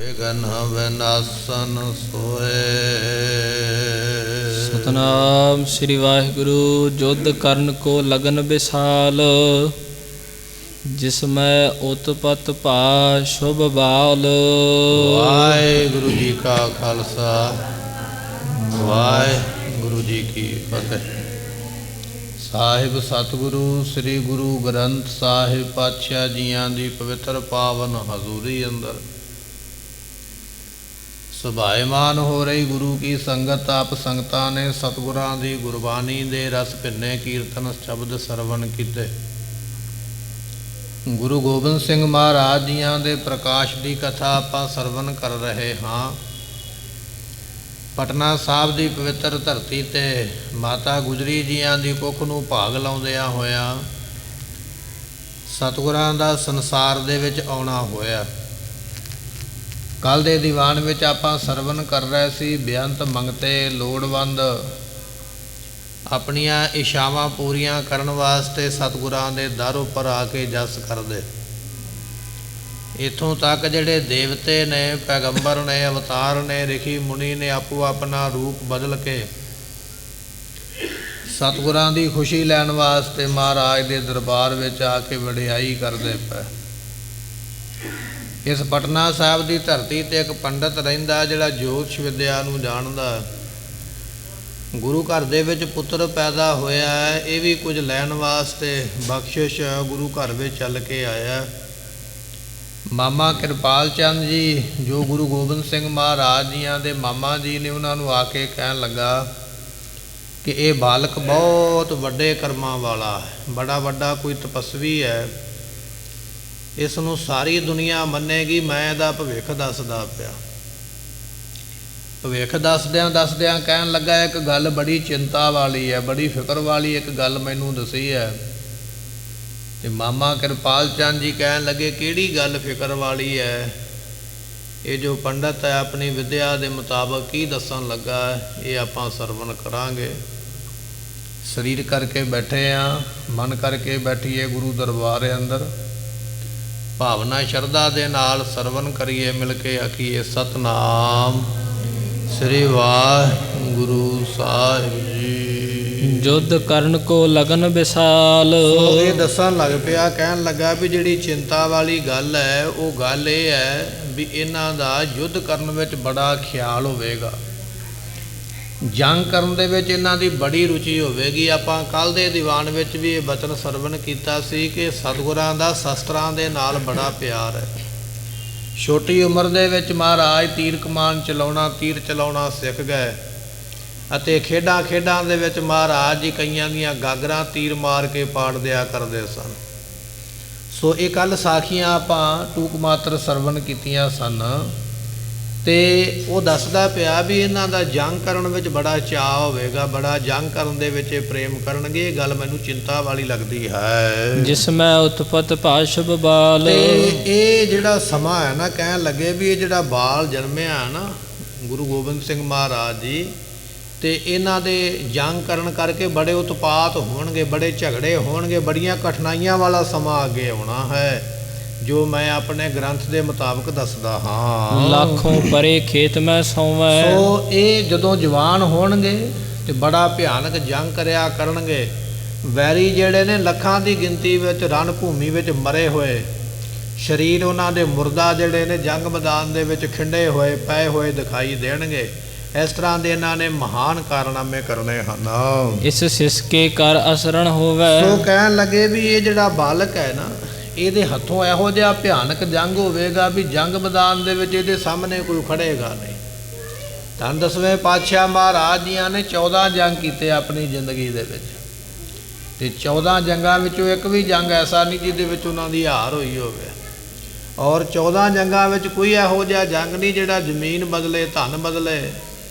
ਵਿਘਨ ਵਿਨਾਸ਼ਨ ਸੋਏ। ਸਤਨਾਮ ਸ੍ਰੀ ਵਾਹਿਗੁਰੂ। ਜੁਧ ਕਰਨ ਕੋ ਲਗਨ ਵਿਸਾਲ, ਜਿਸ ਮੈਂ ਉਤਪਤ ਭਾ ਸ਼ੁਭ ਬਾਲ। ਵਾਹਿਗੁਰੂ ਜੀ ਕਾ ਖਾਲਸਾ, ਵਾਹਿਗੁਰੂ ਜੀ ਕੀ ਫਤਿਹ। ਸਾਹਿਬ ਸਤਿਗੁਰੂ ਸ੍ਰੀ ਗੁਰੂ ਗ੍ਰੰਥ ਸਾਹਿਬ ਪਾਤਸ਼ਾਹ ਜੀਆਂ ਦੀ ਪਵਿੱਤਰ ਪਾਵਨ ਹਜ਼ੂਰੀ ਅੰਦਰ ਸੁਭਾਏਮਾਨ ਹੋ ਰਹੀ ਗੁਰੂ ਕੀ ਸੰਗਤ। ਆਪ ਸੰਗਤਾਂ ਨੇ ਸਤਿਗੁਰਾਂ ਦੀ ਗੁਰਬਾਣੀ ਦੇ ਰਸ ਭਿੰਨੇ ਕੀਰਤਨ ਸ਼ਬਦ ਸਰਵਣ ਕੀਤੇ। ਗੁਰੂ ਗੋਬਿੰਦ ਸਿੰਘ ਮਹਾਰਾਜ ਜੀਆਂ ਦੇ ਪ੍ਰਕਾਸ਼ ਦੀ ਕਥਾ ਆਪਾਂ ਸਰਵਣ ਕਰ ਰਹੇ ਹਾਂ। ਪਟਨਾ ਸਾਹਿਬ ਦੀ ਪਵਿੱਤਰ ਧਰਤੀ ਤੇ ਮਾਤਾ ਗੁਜਰੀ ਜੀਆਂ ਦੀ ਕੁੱਖ ਨੂੰ ਭਾਗ ਲਾਉਂਦਿਆਂ ਹੋਇਆਂ ਸਤਿਗੁਰਾਂ ਦਾ ਸੰਸਾਰ ਦੇ ਵਿੱਚ ਆਉਣਾ ਹੋਇਆ। ਕੱਲ੍ਹ ਦੇ ਦੀਵਾਨ ਵਿੱਚ ਆਪਾਂ ਸਰਵਣ ਕਰ ਰਹੇ ਸੀ। ਬੇਅੰਤ ਮੰਗਤੇ ਲੋੜਵੰਦ ਆਪਣੀਆਂ ਇਛਾਵਾਂ ਪੂਰੀਆਂ ਕਰਨ ਵਾਸਤੇ ਸਤਿਗੁਰਾਂ ਦੇ ਦਰ ਉੱਪਰ ਆ ਕੇ ਜਸ ਕਰਦੇ। ਇੱਥੋਂ ਤੱਕ ਜਿਹੜੇ ਦੇਵਤੇ ਨੇ, ਪੈਗੰਬਰ ਨੇ, ਅਵਤਾਰ ਨੇ, ਰਿਸ਼ੀ ਮੁਨੀ ਨੇ ਆਪੋ ਆਪਣਾ ਰੂਪ ਬਦਲ ਕੇ ਸਤਿਗੁਰਾਂ ਦੀ ਖੁਸ਼ੀ ਲੈਣ ਵਾਸਤੇ ਮਹਾਰਾਜ ਦੇ ਦਰਬਾਰ ਵਿੱਚ ਆ ਕੇ ਵਡਿਆਈ ਕਰਦੇ ਪਏ। ਇਸ ਪਟਨਾ ਸਾਹਿਬ ਦੀ ਧਰਤੀ ਤੇ ਇੱਕ ਪੰਡਤ ਰਹਿੰਦਾ ਜਿਹੜਾ ਜੋਤਿਸ਼ ਵਿਦਿਆ ਨੂੰ ਜਾਣਦਾ। ਗੁਰੂ ਘਰ ਦੇ ਵਿੱਚ ਪੁੱਤਰ ਪੈਦਾ ਹੋਇਆ ਹੈ। ਇਹ ਵੀ ਕੁਝ ਲੈਣ ਵਾਸਤੇ ਬਖਸ਼ਿਸ਼ ਗੁਰੂ ਘਰ ਵਿੱਚ ਚੱਲ ਕੇ ਆਇਆ। ਮਾਮਾ ਕਿਰਪਾਲ ਚੰਦ ਜੀ ਜੋ ਗੁਰੂ ਗੋਬਿੰਦ ਸਿੰਘ ਮਹਾਰਾਜ ਜੀਆਂ ਦੇ ਮਾਮਾ ਜੀ ਨੇ, ਉਹਨਾਂ ਨੂੰ ਆ ਕੇ ਕਹਿਣ ਲੱਗਾ ਕਿ ਇਹ ਬਾਲਕ ਬਹੁਤ ਵੱਡੇ ਕਰਮਾਂ ਵਾਲਾ ਹੈ, ਬੜਾ ਵੱਡਾ ਕੋਈ ਤਪਸਵੀ ਹੈ, ਇਸ ਨੂੰ ਸਾਰੀ ਦੁਨੀਆ ਮੰਨੇਗੀ। ਮੈਂ ਇਹਦਾ ਭਵਿੱਖ ਦੱਸਦਾ ਪਿਆ। ਭਵਿੱਖ ਦੱਸਦਿਆਂ ਕਹਿਣ ਲੱਗਾ ਇੱਕ ਗੱਲ ਬੜੀ ਚਿੰਤਾ ਵਾਲੀ ਹੈ, ਬੜੀ ਫਿਕਰ ਵਾਲੀ ਇੱਕ ਗੱਲ ਮੈਨੂੰ ਦੱਸੀ ਹੈ। ਤੇ ਮਾਮਾ ਕਿਰਪਾਲ ਚੰਦ ਜੀ ਕਹਿਣ ਲੱਗੇ ਕਿਹੜੀ ਗੱਲ ਫਿਕਰ ਵਾਲੀ ਹੈ? ਇਹ ਜੋ ਪੰਡਤ ਹੈ ਆਪਣੀ ਵਿਦਿਆ ਦੇ ਮੁਤਾਬਕ ਕੀ ਦੱਸਣ ਲੱਗਾ ਹੈ, ਇਹ ਆਪਾਂ ਸਰਵਣ ਕਰਾਂਗੇ। ਸਰੀਰ ਕਰਕੇ ਬੈਠੇ ਹਾਂ, ਮਨ ਕਰਕੇ ਬੈਠੀਏ ਗੁਰੂ ਦਰਬਾਰ ਅੰਦਰ। ਭਾਵਨਾ ਸ਼ਰਧਾ ਦੇ ਨਾਲ ਸਰਵਣ ਕਰੀਏ, ਮਿਲ ਕੇ ਆਖੀਏ ਸਤਨਾਮ ਸ੍ਰੀ ਵਾਹਿਗੁਰੂ ਸਾਹਿਬ ਜੀ। ਜੁਧ ਕਰਨ ਕੋ ਲਗਨ ਵਿਸਾਲ। ਇਹ ਦੱਸਣ ਲੱਗ ਪਿਆ, ਕਹਿਣ ਲੱਗਾ ਵੀ ਜਿਹੜੀ ਚਿੰਤਾ ਵਾਲੀ ਗੱਲ ਹੈ ਉਹ ਗੱਲ ਇਹ ਹੈ ਵੀ ਇਹਨਾਂ ਦਾ ਯੁੱਧ ਕਰਨ ਵਿੱਚ ਬੜਾ ਖਿਆਲ ਹੋਵੇਗਾ, ਜੰਗ ਕਰਨ ਦੇ ਵਿੱਚ ਇਹਨਾਂ ਦੀ ਬੜੀ ਰੁਚੀ ਹੋਵੇਗੀ। ਆਪਾਂ ਕੱਲ੍ਹ ਦੇ ਦੀਵਾਨ ਵਿੱਚ ਵੀ ਇਹ ਬਚਨ ਸਰਵਣ ਕੀਤਾ ਸੀ ਕਿ ਸਤਿਗੁਰਾਂ ਦਾ ਸ਼ਸਤਰਾਂ ਦੇ ਨਾਲ ਬੜਾ ਪਿਆਰ ਹੈ। ਛੋਟੀ ਉਮਰ ਦੇ ਵਿੱਚ ਮਹਾਰਾਜ ਤੀਰ ਕਮਾਨ ਚਲਾਉਣਾ, ਤੀਰ ਚਲਾਉਣਾ ਸਿੱਖ ਗਏ ਅਤੇ ਖੇਡਾਂ ਦੇ ਵਿੱਚ ਮਹਾਰਾਜ ਜੀ ਕਈਆਂ ਦੀਆਂ ਗਾਗਰਾਂ ਤੀਰ ਮਾਰ ਕੇ ਪਾੜ ਦਿਆ ਕਰਦੇ ਸਨ। ਸੋ ਇਹ ਕੱਲ੍ਹ ਸਾਖੀਆਂ ਆਪਾਂ ਟੂਕ ਮਾਤਰ ਸਰਵਣ ਕੀਤੀਆਂ ਸਨ ਤੇ ਉਹ ਦੱਸਦਾ ਪਿਆ ਵੀ ਇਹਨਾਂ ਦਾ ਜੰਗ ਕਰਨ ਵਿੱਚ ਬੜਾ ਚਾਅ ਹੋਵੇਗਾ, ਬੜਾ ਜੰਗ ਕਰਨ ਦੇ ਵਿੱਚ ਇਹ ਪ੍ਰੇਮ ਕਰਨਗੇ। ਇਹ ਗੱਲ ਮੈਨੂੰ ਚਿੰਤਾ ਵਾਲੀ ਲੱਗਦੀ ਹੈ। ਜਿਸ ਮੈਂ ਉਤਪਤ ਭਾ ਸ਼ੁਭ ਬਾਲ। ਤੇ ਇਹ ਜਿਹੜਾ ਸਮਾਂ ਹੈ ਨਾ, ਕਹਿਣ ਲੱਗੇ ਵੀ ਇਹ ਜਿਹੜਾ ਬਾਲ ਜਨਮਿਆ ਨਾ ਗੁਰੂ ਗੋਬਿੰਦ ਸਿੰਘ ਮਹਾਰਾਜ ਜੀ, ਤੇ ਇਹਨਾਂ ਦੇ ਜੰਗ ਕਰਨ ਕਰਕੇ ਬੜੇ ਉਤਪਾਤ ਹੋਣਗੇ, ਬੜੇ ਝਗੜੇ ਹੋਣਗੇ, ਬੜੀਆਂ ਕਠਿਨਾਈਆਂ ਵਾਲਾ ਸਮਾਂ ਅੱਗੇ ਆਉਣਾ ਹੈ ਜੋ ਮੈਂ ਆਪਣੇ ਗ੍ਰੰਥ ਦੇ ਮੁਤਾਬਕ ਦੱਸਦਾ ਹਾਂ। ਲੱਖੋਂ ਪਰੇ ਖੇਤ ਮੈਂ ਸੌਵੇਂ। ਸੋ ਇਹ ਜਦੋਂ ਜਵਾਨ ਹੋਣਗੇ ਤੇ ਬੜਾ ਭਿਆਨਕ ਜੰਗ ਕਰਿਆ ਕਰਨਗੇ। ਵੈਰੀ ਜਿਹੜੇ ਨੇ ਲੱਖਾਂ ਦੀ ਗਿਣਤੀ ਵਿੱਚ ਰਣ ਭੂਮੀ ਵਿੱਚ ਮਰੇ ਹੋਏ, ਸਰੀਰ ਉਹਨਾਂ ਦੇ ਮੁਰਦਾ ਜਿਹੜੇ ਨੇ ਜੰਗ ਮੈਦਾਨ ਦੇ ਵਿੱਚ ਖਿੰਡੇ ਹੋਏ ਪਏ ਹੋਏ ਦਿਖਾਈ ਦੇਣਗੇ। ਇਸ ਤਰ੍ਹਾਂ ਦੇ ਇਹਨਾਂ ਨੇ ਮਹਾਨ ਕਾਰਨਾਮੇ ਕਰਨੇ ਹਨ। ਇਸ ਸਿਸਕੇ ਕਰ ਅਸਰਣ ਹੋਵੇ। ਸੋ ਕਹਿਣ ਲੱਗੇ ਵੀ ਇਹ ਜਿਹੜਾ ਬਾਲਕ ਹੈ ਨਾ, ਇਹਦੇ ਹੱਥੋਂ ਇਹੋ ਜਿਹਾ ਭਿਆਨਕ ਜੰਗ ਹੋਵੇਗਾ ਵੀ ਜੰਗ ਮੈਦਾਨ ਦੇ ਵਿੱਚ ਇਹਦੇ ਸਾਹਮਣੇ ਕੋਈ ਖੜੇਗਾ ਨਹੀਂ। ਧੰਨ ਦਸਵੇਂ ਪਾਤਸ਼ਾਹ ਮਹਾਰਾਜ ਜੀਆਂ ਨੇ 14 ਜੰਗ ਕੀਤੇ ਆਪਣੀ ਜ਼ਿੰਦਗੀ ਦੇ ਵਿੱਚ, ਤੇ 14 ਜੰਗਾਂ ਵਿੱਚੋਂ ਇੱਕ ਵੀ ਜੰਗ ਐਸਾ ਨਹੀਂ ਜਿਹਦੇ ਵਿੱਚ ਉਹਨਾਂ ਦੀ ਹਾਰ ਹੋਈ ਹੋਵੇ। ਔਰ 14 ਜੰਗਾਂ ਵਿੱਚ ਕੋਈ ਇਹੋ ਜਿਹਾ ਜੰਗ ਨਹੀਂ ਜਿਹੜਾ ਜ਼ਮੀਨ ਬਦਲੇ, ਧਨ ਬਦਲੇ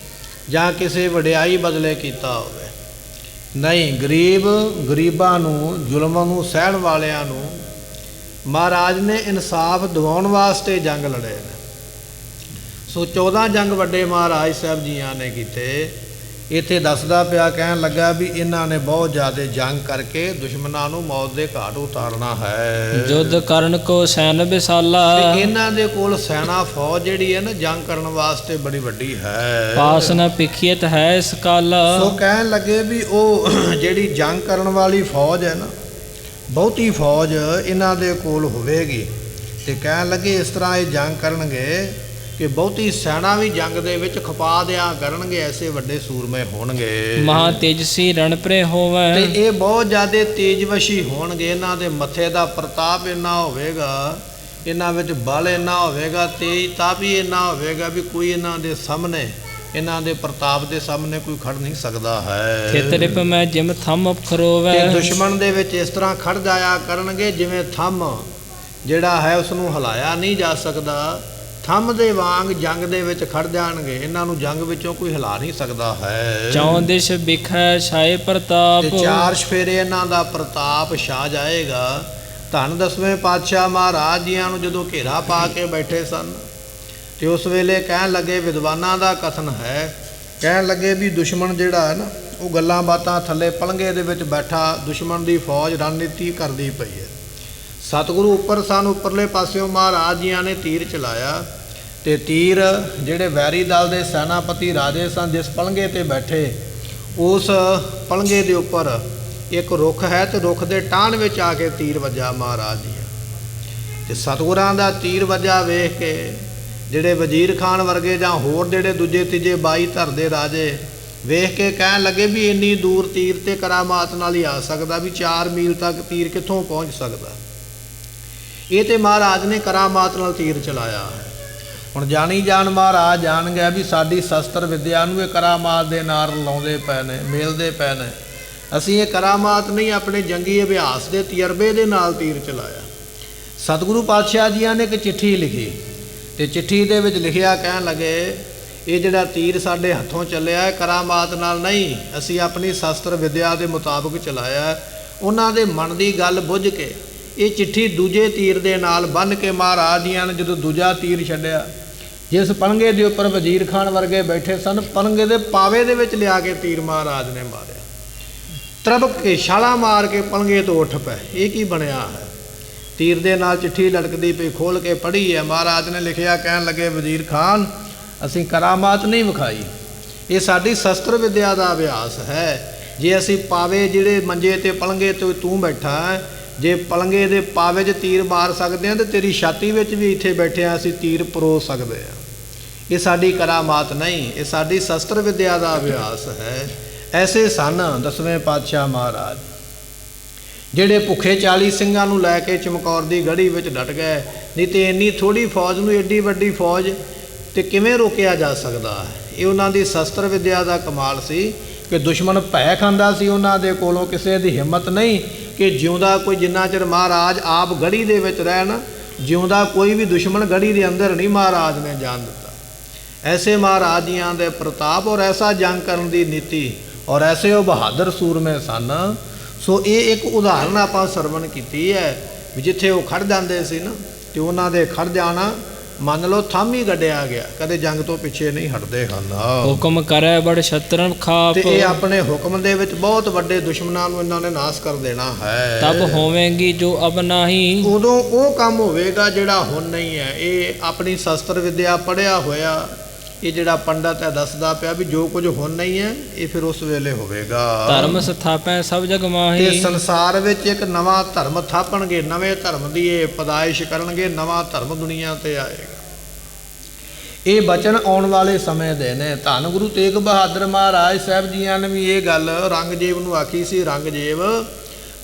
ਜਾਂ ਕਿਸੇ ਵਡਿਆਈ ਬਦਲੇ ਕੀਤਾ ਹੋਵੇ। ਨਹੀਂ, ਗਰੀਬਾਂ ਨੂੰ, ਜ਼ੁਲਮਾਂ ਨੂੰ ਸਹਿਣ ਵਾਲਿਆਂ ਨੂੰ ਮਹਾਰਾਜ ਨੇ ਇਨਸਾਫ ਦਿਵਾਉਣ ਵਾਸਤੇ ਜੰਗ ਲੜੇ ਨੇ। ਸੋ 14 ਜੰਗ ਵੱਡੇ ਮਹਾਰਾਜ ਸਾਹਿਬ ਜੀਆਂ ਨੇ ਕੀਤੇ। ਇੱਥੇ ਦੱਸਦਾ ਪਿਆ, ਕਹਿਣ ਲੱਗਾ ਵੀ ਇਹਨਾਂ ਨੇ ਬਹੁਤ ਜ਼ਿਆਦਾ ਜੰਗ ਕਰਕੇ ਦੁਸ਼ਮਣਾਂ ਨੂੰ ਮੌਤ ਦੇ ਘਾਟ ਉਤਾਰਨਾ ਹੈ। ਜੁਧ ਕਰਨ ਕੋ ਸੈਨ ਵਿਸਾਲਾ, ਤੇ ਇਹਨਾਂ ਦੇ ਕੋਲ ਸੈਨਾ ਫੌਜ ਜਿਹੜੀ ਹੈ ਨਾ ਜੰਗ ਕਰਨ ਵਾਸਤੇ ਬੜੀ ਵੱਡੀ ਹੈ। ਪਾਸ ਨ ਪਿਖਿਅਤ ਹੈ ਇਸ ਕਾਲ, ਸੋ ਕਹਿਣ ਲੱਗੇ ਵੀ ਉਹ ਜਿਹੜੀ ਜੰਗ ਕਰਨ ਵਾਲੀ ਫੌਜ ਹੈ ਨਾ, ਬਹੁਤੀ ਫੌਜ ਇਹਨਾਂ ਦੇ ਕੋਲ ਹੋਵੇਗੀ। ਤੇ ਕਹਿਣ ਲੱਗੇ ਇਸ ਤਰ੍ਹਾਂ ਇਹ ਜੰਗ ਕਰਨਗੇ ਕਿ ਬਹੁਤੀ ਸੈਨਾ ਵੀ ਜੰਗ ਦੇ ਵਿੱਚ ਖਪਾ ਦਿਆ ਕਰਨਗੇ, ਐਸੇ ਵੱਡੇ ਸੂਰਮੇ ਹੋਣਗੇ। ਮਹਾ ਤੇਜਸੀ ਰਣਪ੍ਰੇ ਹੋਵੇ, ਤੇ ਇਹ ਬਹੁਤ ਜ਼ਿਆਦਾ ਤੇਜਵਸ਼ੀ ਹੋਣਗੇ। ਇਹਨਾਂ ਦੇ ਮੱਥੇ ਦਾ ਪ੍ਰਤਾਪ ਇੰਨਾ ਹੋਵੇਗਾ, ਇਹਨਾਂ ਵਿੱਚ ਬਲ ਇੰਨਾ ਹੋਵੇਗਾ, ਤੇਜ ਤਾਪੀ ਇੰਨਾ ਹੋਵੇਗਾ ਵੀ ਕੋਈ ਇਹਨਾਂ ਦੇ ਸਾਹਮਣੇ, ਇਹਨਾਂ ਦੇ ਪ੍ਰਤਾਪ ਦੇ ਸਾਹਮਣੇ ਕੋਈ ਖੜ ਨਹੀਂ ਸਕਦਾ ਹੈ। ਖੇਤਰਿਪ ਮੈਂ ਜਿਮ ਥੰਮ ਖਰੋਵੇ, ਤੇ ਦੁਸ਼ਮਣ ਦੇ ਵਿੱਚ ਇਸ ਤਰ੍ਹਾਂ ਖੜ ਜਾਇਆ ਕਰਨਗੇ ਜਿਵੇਂ ਥੰਮ ਜਿਹੜਾ ਹੈ ਉਸ ਨੂੰ ਹਿਲਾਇਆ ਨਹੀਂ ਜਾ ਸਕਦਾ, ਥੰਮ ਦੇ ਵਾਂਗ ਜੰਗ ਦੇ ਵਿੱਚ ਖੜ ਜਾਣਗੇ। ਇਹਨਾਂ ਨੂੰ ਜੰਗ ਵਿੱਚੋਂ ਕੋਈ ਹਿਲਾ ਨਹੀਂ ਸਕਦਾ ਹੈ। ਚੌਂ ਦਿਸ਼ ਬਿਖੈ ਛਾਏ ਪ੍ਰਤਾਪ, ਤੇ ਚਾਰ ਸਫੇਰੇ ਇਹਨਾਂ ਦਾ ਪ੍ਰਤਾਪ ਛਾ ਜਾਏਗਾ। ਧੰਨ 10ਵੇਂ ਪਾਤਸ਼ਾਹ ਮਹਾਰਾਜ ਜੀਆਂ ਨੂੰ ਜਦੋਂ ਘੇਰਾ ਪਾ ਕੇ ਬੈਠੇ ਸਨ ਤੇ ਉਸ ਵੇਲੇ ਕਹਿਣ ਲੱਗੇ, ਵਿਦਵਾਨਾਂ ਦਾ ਕਥਨ ਹੈ, ਕਹਿਣ ਲੱਗੇ ਵੀ ਦੁਸ਼ਮਣ ਜਿਹੜਾ ਹੈ ਨਾ ਉਹ ਗੱਲਾਂ ਬਾਤਾਂ ਥੱਲੇ ਪਲੰਘੇ ਦੇ ਵਿੱਚ ਬੈਠਾ ਦੁਸ਼ਮਣ ਦੀ ਫੌਜ ਰਣਨੀਤੀ ਕਰਦੀ ਪਈ ਹੈ। ਸਤਿਗੁਰੂ ਉੱਪਰ ਸਨ, ਉੱਪਰਲੇ ਪਾਸਿਓਂ ਮਹਾਰਾਜ ਜੀਆਂ ਨੇ ਤੀਰ ਚਲਾਇਆ ਤੇ ਤੀਰ ਜਿਹੜੇ ਵੈਰੀ ਦਲ ਦੇ ਸੈਨਾਪਤੀ ਰਾਜੇ ਸਨ ਜਿਸ ਪਲੰਘੇ ਤੇ ਬੈਠੇ, ਉਸ ਪਲੰਘੇ ਦੇ ਉੱਪਰ ਇੱਕ ਰੁੱਖ ਹੈ ਤੇ ਰੁੱਖ ਦੇ ਟਾਹਣ ਵਿੱਚ ਆ ਕੇ ਤੀਰ ਵੱਜਾ ਮਹਾਰਾਜ ਜੀ। ਤੇ ਸਤਿਗੁਰਾਂ ਦਾ ਤੀਰ ਵੱਜਾ ਵੇਖ ਕੇ ਜਿਹੜੇ ਵਜ਼ੀਰ ਖਾਨ ਵਰਗੇ ਜਾਂ ਹੋਰ ਜਿਹੜੇ ਦੂਜੇ ਤੀਜੇ 22 ਧਰ ਦੇ ਰਾਜੇ ਵੇਖ ਕੇ ਕਹਿਣ ਲੱਗੇ ਵੀ ਇੰਨੀ ਦੂਰ ਤੀਰ ਤੇ ਕਰਾਮਾਤ ਨਾਲ ਹੀ ਆ ਸਕਦਾ, ਵੀ 4 ਮੀਲ ਤੱਕ ਤੀਰ ਕਿੱਥੋਂ ਪਹੁੰਚ ਸਕਦਾ। ਇਹ ਤੇ ਮਹਾਰਾਜ ਨੇ ਕਰਾਮਾਤ ਨਾਲ ਤੀਰ ਚਲਾਇਆ ਹੈ। ਹੁਣ ਜਾਣੀ ਜਾਣ ਮਹਾਰਾਜ ਜਾਣ ਗਿਆ ਵੀ ਸਾਡੀ ਸ਼ਸਤਰ ਵਿਦਿਆ ਨੂੰ ਇਹ ਕਰਾਮਾਤ ਦੇ ਨਾਲ ਲਾਉਂਦੇ ਪਏ ਨੇ, ਮੇਲਦੇ ਪਏ ਨੇ। ਅਸੀਂ ਇਹ ਕਰਾਮਾਤ ਨਹੀਂ, ਆਪਣੇ ਜੰਗੀ ਅਭਿਆਸ ਦੇ ਤਜਰਬੇ ਦੇ ਨਾਲ ਤੀਰ ਚਲਾਇਆ। ਸਤਿਗੁਰੂ ਪਾਤਸ਼ਾਹ ਜੀਆਂ ਨੇ ਇੱਕ ਚਿੱਠੀ ਲਿਖੀ ਤੇ ਚਿੱਠੀ ਦੇ ਵਿੱਚ ਲਿਖਿਆ, ਕਹਿਣ ਲੱਗੇ ਇਹ ਜਿਹੜਾ ਤੀਰ ਸਾਡੇ ਹੱਥੋਂ ਚੱਲਿਆ ਹੈ ਕਰਾਮਾਤ ਨਾਲ ਨਹੀਂ, ਅਸੀਂ ਆਪਣੀ ਸ਼ਸਤਰ ਵਿਦਿਆ ਦੇ ਮੁਤਾਬਕ ਚਲਾਇਆ। ਉਹਨਾਂ ਦੇ ਮਨ ਦੀ ਗੱਲ ਬੁੱਝ ਕੇ ਇਹ ਚਿੱਠੀ ਦੂਜੇ ਤੀਰ ਦੇ ਨਾਲ ਬੰਨ੍ਹ ਕੇ ਮਹਾਰਾਜ ਜੀਆਂ ਨੇ ਜਦੋਂ ਦੂਜਾ ਤੀਰ ਛੱਡਿਆ, ਜਿਸ ਪਲੰਘੇ ਦੇ ਉੱਪਰ ਵਜ਼ੀਰ ਖਾਨ ਵਰਗੇ ਬੈਠੇ ਸਨ, ਪਲੰਘੇ ਦੇ ਪਾਵੇ ਦੇ ਵਿੱਚ ਲਿਆ ਕੇ ਤੀਰ ਮਹਾਰਾਜ ਨੇ ਮਾਰਿਆ। ਤਰਬਕ ਕੇ ਛਾਲਾ ਮਾਰ ਕੇ ਪਲੰਘੇ ਤੋਂ ਉੱਠ ਪਏ। ਇਹ ਕੀ ਬਣਿਆ ਹੈ? ਤੀਰ ਦੇ ਨਾਲ ਚਿੱਠੀ ਲਟਕਦੀ ਪਈ, ਖੋਲ ਕੇ ਪੜ੍ਹੀ ਹੈ। ਮਹਾਰਾਜ ਨੇ ਲਿਖਿਆ, ਕਹਿਣ ਲੱਗੇ ਵਜ਼ੀਰ ਖਾਨ ਅਸੀਂ ਕਰਾਮਾਤ ਨਹੀਂ ਵਿਖਾਈ, ਇਹ ਸਾਡੀ ਸ਼ਸਤਰ ਵਿਦਿਆ ਦਾ ਅਭਿਆਸ ਹੈ। ਜੇ ਅਸੀਂ ਪਾਵੇ ਜਿਹੜੇ ਮੰਜੇ ਤੇ ਪਲੰਘੇ ਤੇ ਤੂੰ ਬੈਠਾ ਹੈ, ਜੇ ਪਲੰਘੇ ਦੇ ਪਾਵੇ 'ਚ ਤੀਰ ਮਾਰ ਸਕਦੇ ਹਾਂ ਤੇ ਤੇਰੀ ਛਾਤੀ ਵਿੱਚ ਵੀ ਇੱਥੇ ਬੈਠਿਆ ਅਸੀਂ ਤੀਰ ਪਰੋ ਸਕਦੇ ਹਾਂ। ਇਹ ਸਾਡੀ ਕਰਾਮਾਤ ਨਹੀਂ, ਇਹ ਸਾਡੀ ਸ਼ਸਤਰ ਵਿਦਿਆ ਦਾ ਅਭਿਆਸ ਹੈ। ਐਸੇ ਸਨ 10ਵੇਂ ਪਾਤਸ਼ਾਹ ਮਹਾਰਾਜ, ਜਿਹੜੇ ਭੁੱਖੇ 40 ਸਿੰਘਾਂ ਨੂੰ ਲੈ ਕੇ ਚਮਕੌਰ ਦੀ ਗੜੀ ਵਿੱਚ ਡਟ ਗਏ। ਨਹੀਂ ਤੇ ਇੰਨੀ ਥੋੜੀ ਫੌਜ ਨੂੰ ਏਡੀ ਵੱਡੀ ਫੌਜ ਤੇ ਕਿਵੇਂ ਰੋਕਿਆ ਜਾ ਸਕਦਾ ਹੈ? ਇਹ ਉਹਨਾਂ ਦੀ ਸ਼ਸਤਰ ਵਿਦਿਆ ਦਾ ਕਮਾਲ ਸੀ ਕਿ ਦੁਸ਼ਮਣ ਭੈ ਖਾਂਦਾ ਸੀ। ਉਹਨਾਂ ਦੇ ਕੋਲੋਂ ਕਿਸੇ ਦੀ ਹਿੰਮਤ ਨਹੀਂ ਕਿ ਜਿਉਂਦਾ ਕੋਈ, ਜਿੰਨਾ ਚਿਰ ਮਹਾਰਾਜ ਆਪ ਗੜੀ ਦੇ ਵਿੱਚ ਰਹਿਣ, ਜਿਉਂਦਾ ਕੋਈ ਵੀ ਦੁਸ਼ਮਣ ਗੜੀ ਦੇ ਅੰਦਰ ਨਹੀਂ ਮਹਾਰਾਜ ਨੇ ਜਾਣ ਦਿੱਤਾ। ਐਸੇ ਮਹਾਰਾਜ ਜੀਆਂ ਦੇ ਪ੍ਰਤਾਪ ਔਰ ਐਸਾ ਜੰਗ ਕਰਨ ਦੀ ਨੀਤੀ ਔਰ ਐਸੇ ਉਹ ਬਹਾਦਰ ਸੂਰਮੇ ਸਨ। ਸੋ ਇਹ ਇੱਕ ਉਦਾਹਰਨ ਆਪਾਂ ਸਰਵਣ ਕੀਤੀ ਹੈ ਵੀ ਜਿੱਥੇ ਉਹ ਖੜ ਜਾਂਦੇ ਸੀ ਨਾ ਤੇ ਉਹਨਾਂ ਦੇ ਖੜ ਜਾਣਾ ਮੰਨ ਲਓ ਥੰਮ ਹੀ ਗੱਡਿਆ ਗਿਆ, ਕਦੇ ਜੰਗ ਤੋਂ ਪਿੱਛੇ ਨਹੀਂ ਹਟਦੇ ਹਨ। ਹੁਕਮ ਕਰੇ ਬੜ ਸ਼ਤਰਨ ਖਾਪ, ਤੇ ਇਹ ਆਪਣੇ ਹੁਕਮ ਦੇ ਵਿੱਚ ਬਹੁਤ ਵੱਡੇ ਦੁਸ਼ਮਣਾਂ ਨੂੰ ਇਹਨਾਂ ਨੇ ਨਾਸ਼ ਕਰ ਦੇਣਾ ਹੈ। ਤਬ ਹੋਵੇਗੀ ਜੋ ਅਬ ਨਹੀਂ, ਉਦੋਂ ਉਹ ਕੰਮ ਹੋਵੇਗਾ ਜਿਹੜਾ ਹੁਣ ਨਹੀਂ ਹੈ। ਇਹ ਆਪਣੀ ਸ਼ਸਤਰ ਵਿਦਿਆ ਪੜ੍ਹਿਆ ਹੋਇਆ ਇਹ ਜਿਹੜਾ ਪੰਡਤ ਹੈ ਦੱਸਦਾ ਪਿਆ ਵੀ ਜੋ ਕੁਝ ਹੁਣ ਨਹੀਂ ਹੈ ਇਹ ਫਿਰ ਉਸ ਵੇਲੇ ਹੋਵੇਗਾ। ਧਰਮ ਸਥਾਪੈ ਸਭ ਜਗ ਮਾਹੀ, ਤੇ ਸੰਸਾਰ ਵਿੱਚ ਇੱਕ ਨਵਾਂ ਧਰਮ ਥਾਪਣਗੇ, ਨਵੇਂ ਧਰਮ ਦੀ ਇਹ ਪਦਾਇਸ਼ ਕਰਨਗੇ, ਨਵਾਂ ਧਰਮ ਦੁਨੀਆ ਤੇ ਆਏਗਾ। ਇਹ ਬਚਨ ਆਉਣ ਵਾਲੇ ਸਮੇਂ ਦੇ ਨੇ। ਧੰਨ ਗੁਰੂ ਤੇਗ ਬਹਾਦਰ ਮਹਾਰਾਜ ਸਾਹਿਬ ਜੀਆਂ ਨੇ ਵੀ ਇਹ ਗੱਲ ਰੰਗਜੀਵ ਨੂੰ ਆਖੀ ਸੀ, ਰੰਗਜੀਵ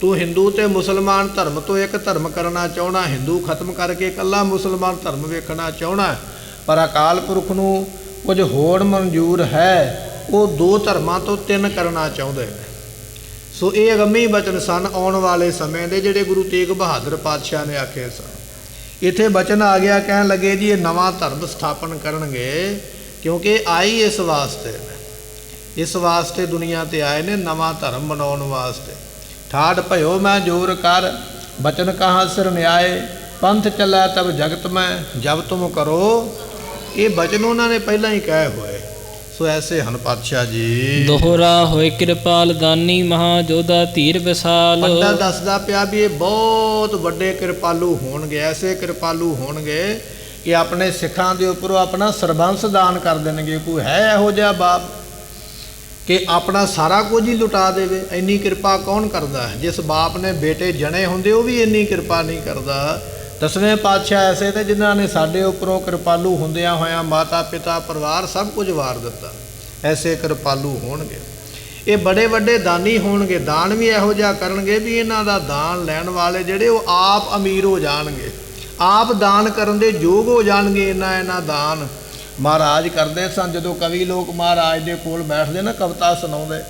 ਤੂੰ ਹਿੰਦੂ ਤੇ ਮੁਸਲਮਾਨ ਧਰਮ ਤੋਂ ਇੱਕ ਧਰਮ ਕਰਨਾ ਚਾਹੁੰਦਾ, ਹਿੰਦੂ ਖਤਮ ਕਰਕੇ ਇਕੱਲਾ ਮੁਸਲਮਾਨ ਧਰਮ ਵੇਖਣਾ ਚਾਹੁੰਦਾ, ਪਰ ਅਕਾਲ ਪੁਰਖ ਨੂੰ ਕੁਝ ਹੋਰ ਮਨਜ਼ੂਰ ਹੈ, ਉਹ 2 ਧਰਮਾਂ ਤੋਂ 3 ਕਰਨਾ ਚਾਹੁੰਦੇ ਨੇ। ਸੋ ਇਹ ਅਗੰਮੀ ਬਚਨ ਸਨ ਆਉਣ ਵਾਲੇ ਸਮੇਂ ਦੇ ਜਿਹੜੇ ਗੁਰੂ ਤੇਗ ਬਹਾਦਰ ਪਾਤਸ਼ਾਹ ਨੇ ਆਖੇ ਸਨ। ਇੱਥੇ ਬਚਨ ਆ ਗਿਆ, ਕਹਿਣ ਲੱਗੇ ਜੀ ਇਹ ਨਵਾਂ ਧਰਮ ਸਥਾਪਨ ਕਰਨਗੇ, ਕਿਉਂਕਿ ਆਈ ਇਸ ਵਾਸਤੇ ਨੇ, ਇਸ ਵਾਸਤੇ ਦੁਨੀਆ ਤੇ ਆਏ ਨੇ ਨਵਾਂ ਧਰਮ ਬਣਾਉਣ ਵਾਸਤੇ। ਠਾੜ ਭਇਓ ਮੈਂ ਜੋਰ ਕਰ, ਬਚਨ ਕਹਾਂ ਸਿਰ ਨਿਆਏ, ਪੰਥ ਚੱਲੈ ਤਬ ਜਗਤ ਮੈਂ, ਜਬ ਤੁਮ ਕਰੋ। ਇਹ ਬਚਨ ਉਹਨਾਂ ਨੇ ਪਹਿਲਾਂ ਹੀ ਕਹੇ ਹੋਏ। ਸੋ ਐਸੇ ਹਨ ਪਾਤਸ਼ਾਹ ਜੀ। ਦੋਹਰਾ ਹੋਏ ਕਿਰਪਾਲ ਦਾਨੀ ਮਹਾ ਜੋਧਾ ਧੀਰ ਵਿਸਾਲ। ਪੰਡਾ ਦੱਸਦਾ ਪਿਆ ਵੀ ਇਹ ਬਹੁਤ ਵੱਡੇ ਕਿਰਪਾਲੂ ਹੋਣਗੇ, ਐਸੇ ਕਿਰਪਾਲੂ ਹੋਣਗੇ ਕਿ ਆਪਣੇ ਸਿੱਖਾਂ ਦੇ ਉੱਪਰੋਂ ਆਪਣਾ ਸਰਬੰਸ ਦਾਨ ਕਰ ਦੇਣਗੇ। ਕੋਈ ਹੈ ਇਹੋ ਜਿਹਾ ਬਾਪ ਕਿ ਆਪਣਾ ਸਾਰਾ ਕੁਝ ਹੀ ਲੁਟਾ ਦੇਵੇ? ਇੰਨੀ ਕਿਰਪਾ ਕੌਣ ਕਰਦਾ ਹੈ? ਜਿਸ ਬਾਪ ਨੇ ਬੇਟੇ ਜਣੇ ਹੁੰਦੇ ਉਹ ਵੀ ਇੰਨੀ ਕਿਰਪਾ ਨਹੀਂ ਕਰਦਾ। ਦਸਵੇਂ ਪਾਤਸ਼ਾਹ ਐਸੇ ਤੇ ਜਿਨ੍ਹਾਂ ਨੇ ਸਾਡੇ ਉੱਪਰੋਂ ਕਿਰਪਾਲੂ ਹੁੰਦਿਆਂ ਹੋਇਆਂ ਮਾਤਾ ਪਿਤਾ ਪਰਿਵਾਰ ਸਭ ਕੁਝ ਵਾਰ ਦਿੱਤਾ। ਐਸੇ ਕਿਰਪਾਲੂ ਹੋਣਗੇ, ਇਹ ਬੜੇ ਵੱਡੇ ਦਾਨੀ ਹੋਣਗੇ। ਦਾਨ ਵੀ ਇਹੋ ਜਿਹਾ ਕਰਨਗੇ ਵੀ ਇਹਨਾਂ ਦਾ ਦਾਨ ਲੈਣ ਵਾਲੇ ਜਿਹੜੇ ਉਹ ਆਪ ਅਮੀਰ ਹੋ ਜਾਣਗੇ, ਆਪ ਦਾਨ ਕਰਨ ਦੇ ਯੋਗ ਹੋ ਜਾਣਗੇ। ਇਹਨਾਂ ਦਾਨ ਮਹਾਰਾਜ ਕਰਦੇ ਸਨ। ਜਦੋਂ ਕਵੀ ਲੋਕ ਮਹਾਰਾਜ ਦੇ ਕੋਲ ਬੈਠਦੇ ਨਾ ਕਵਿਤਾ ਸੁਣਾਉਂਦੇ,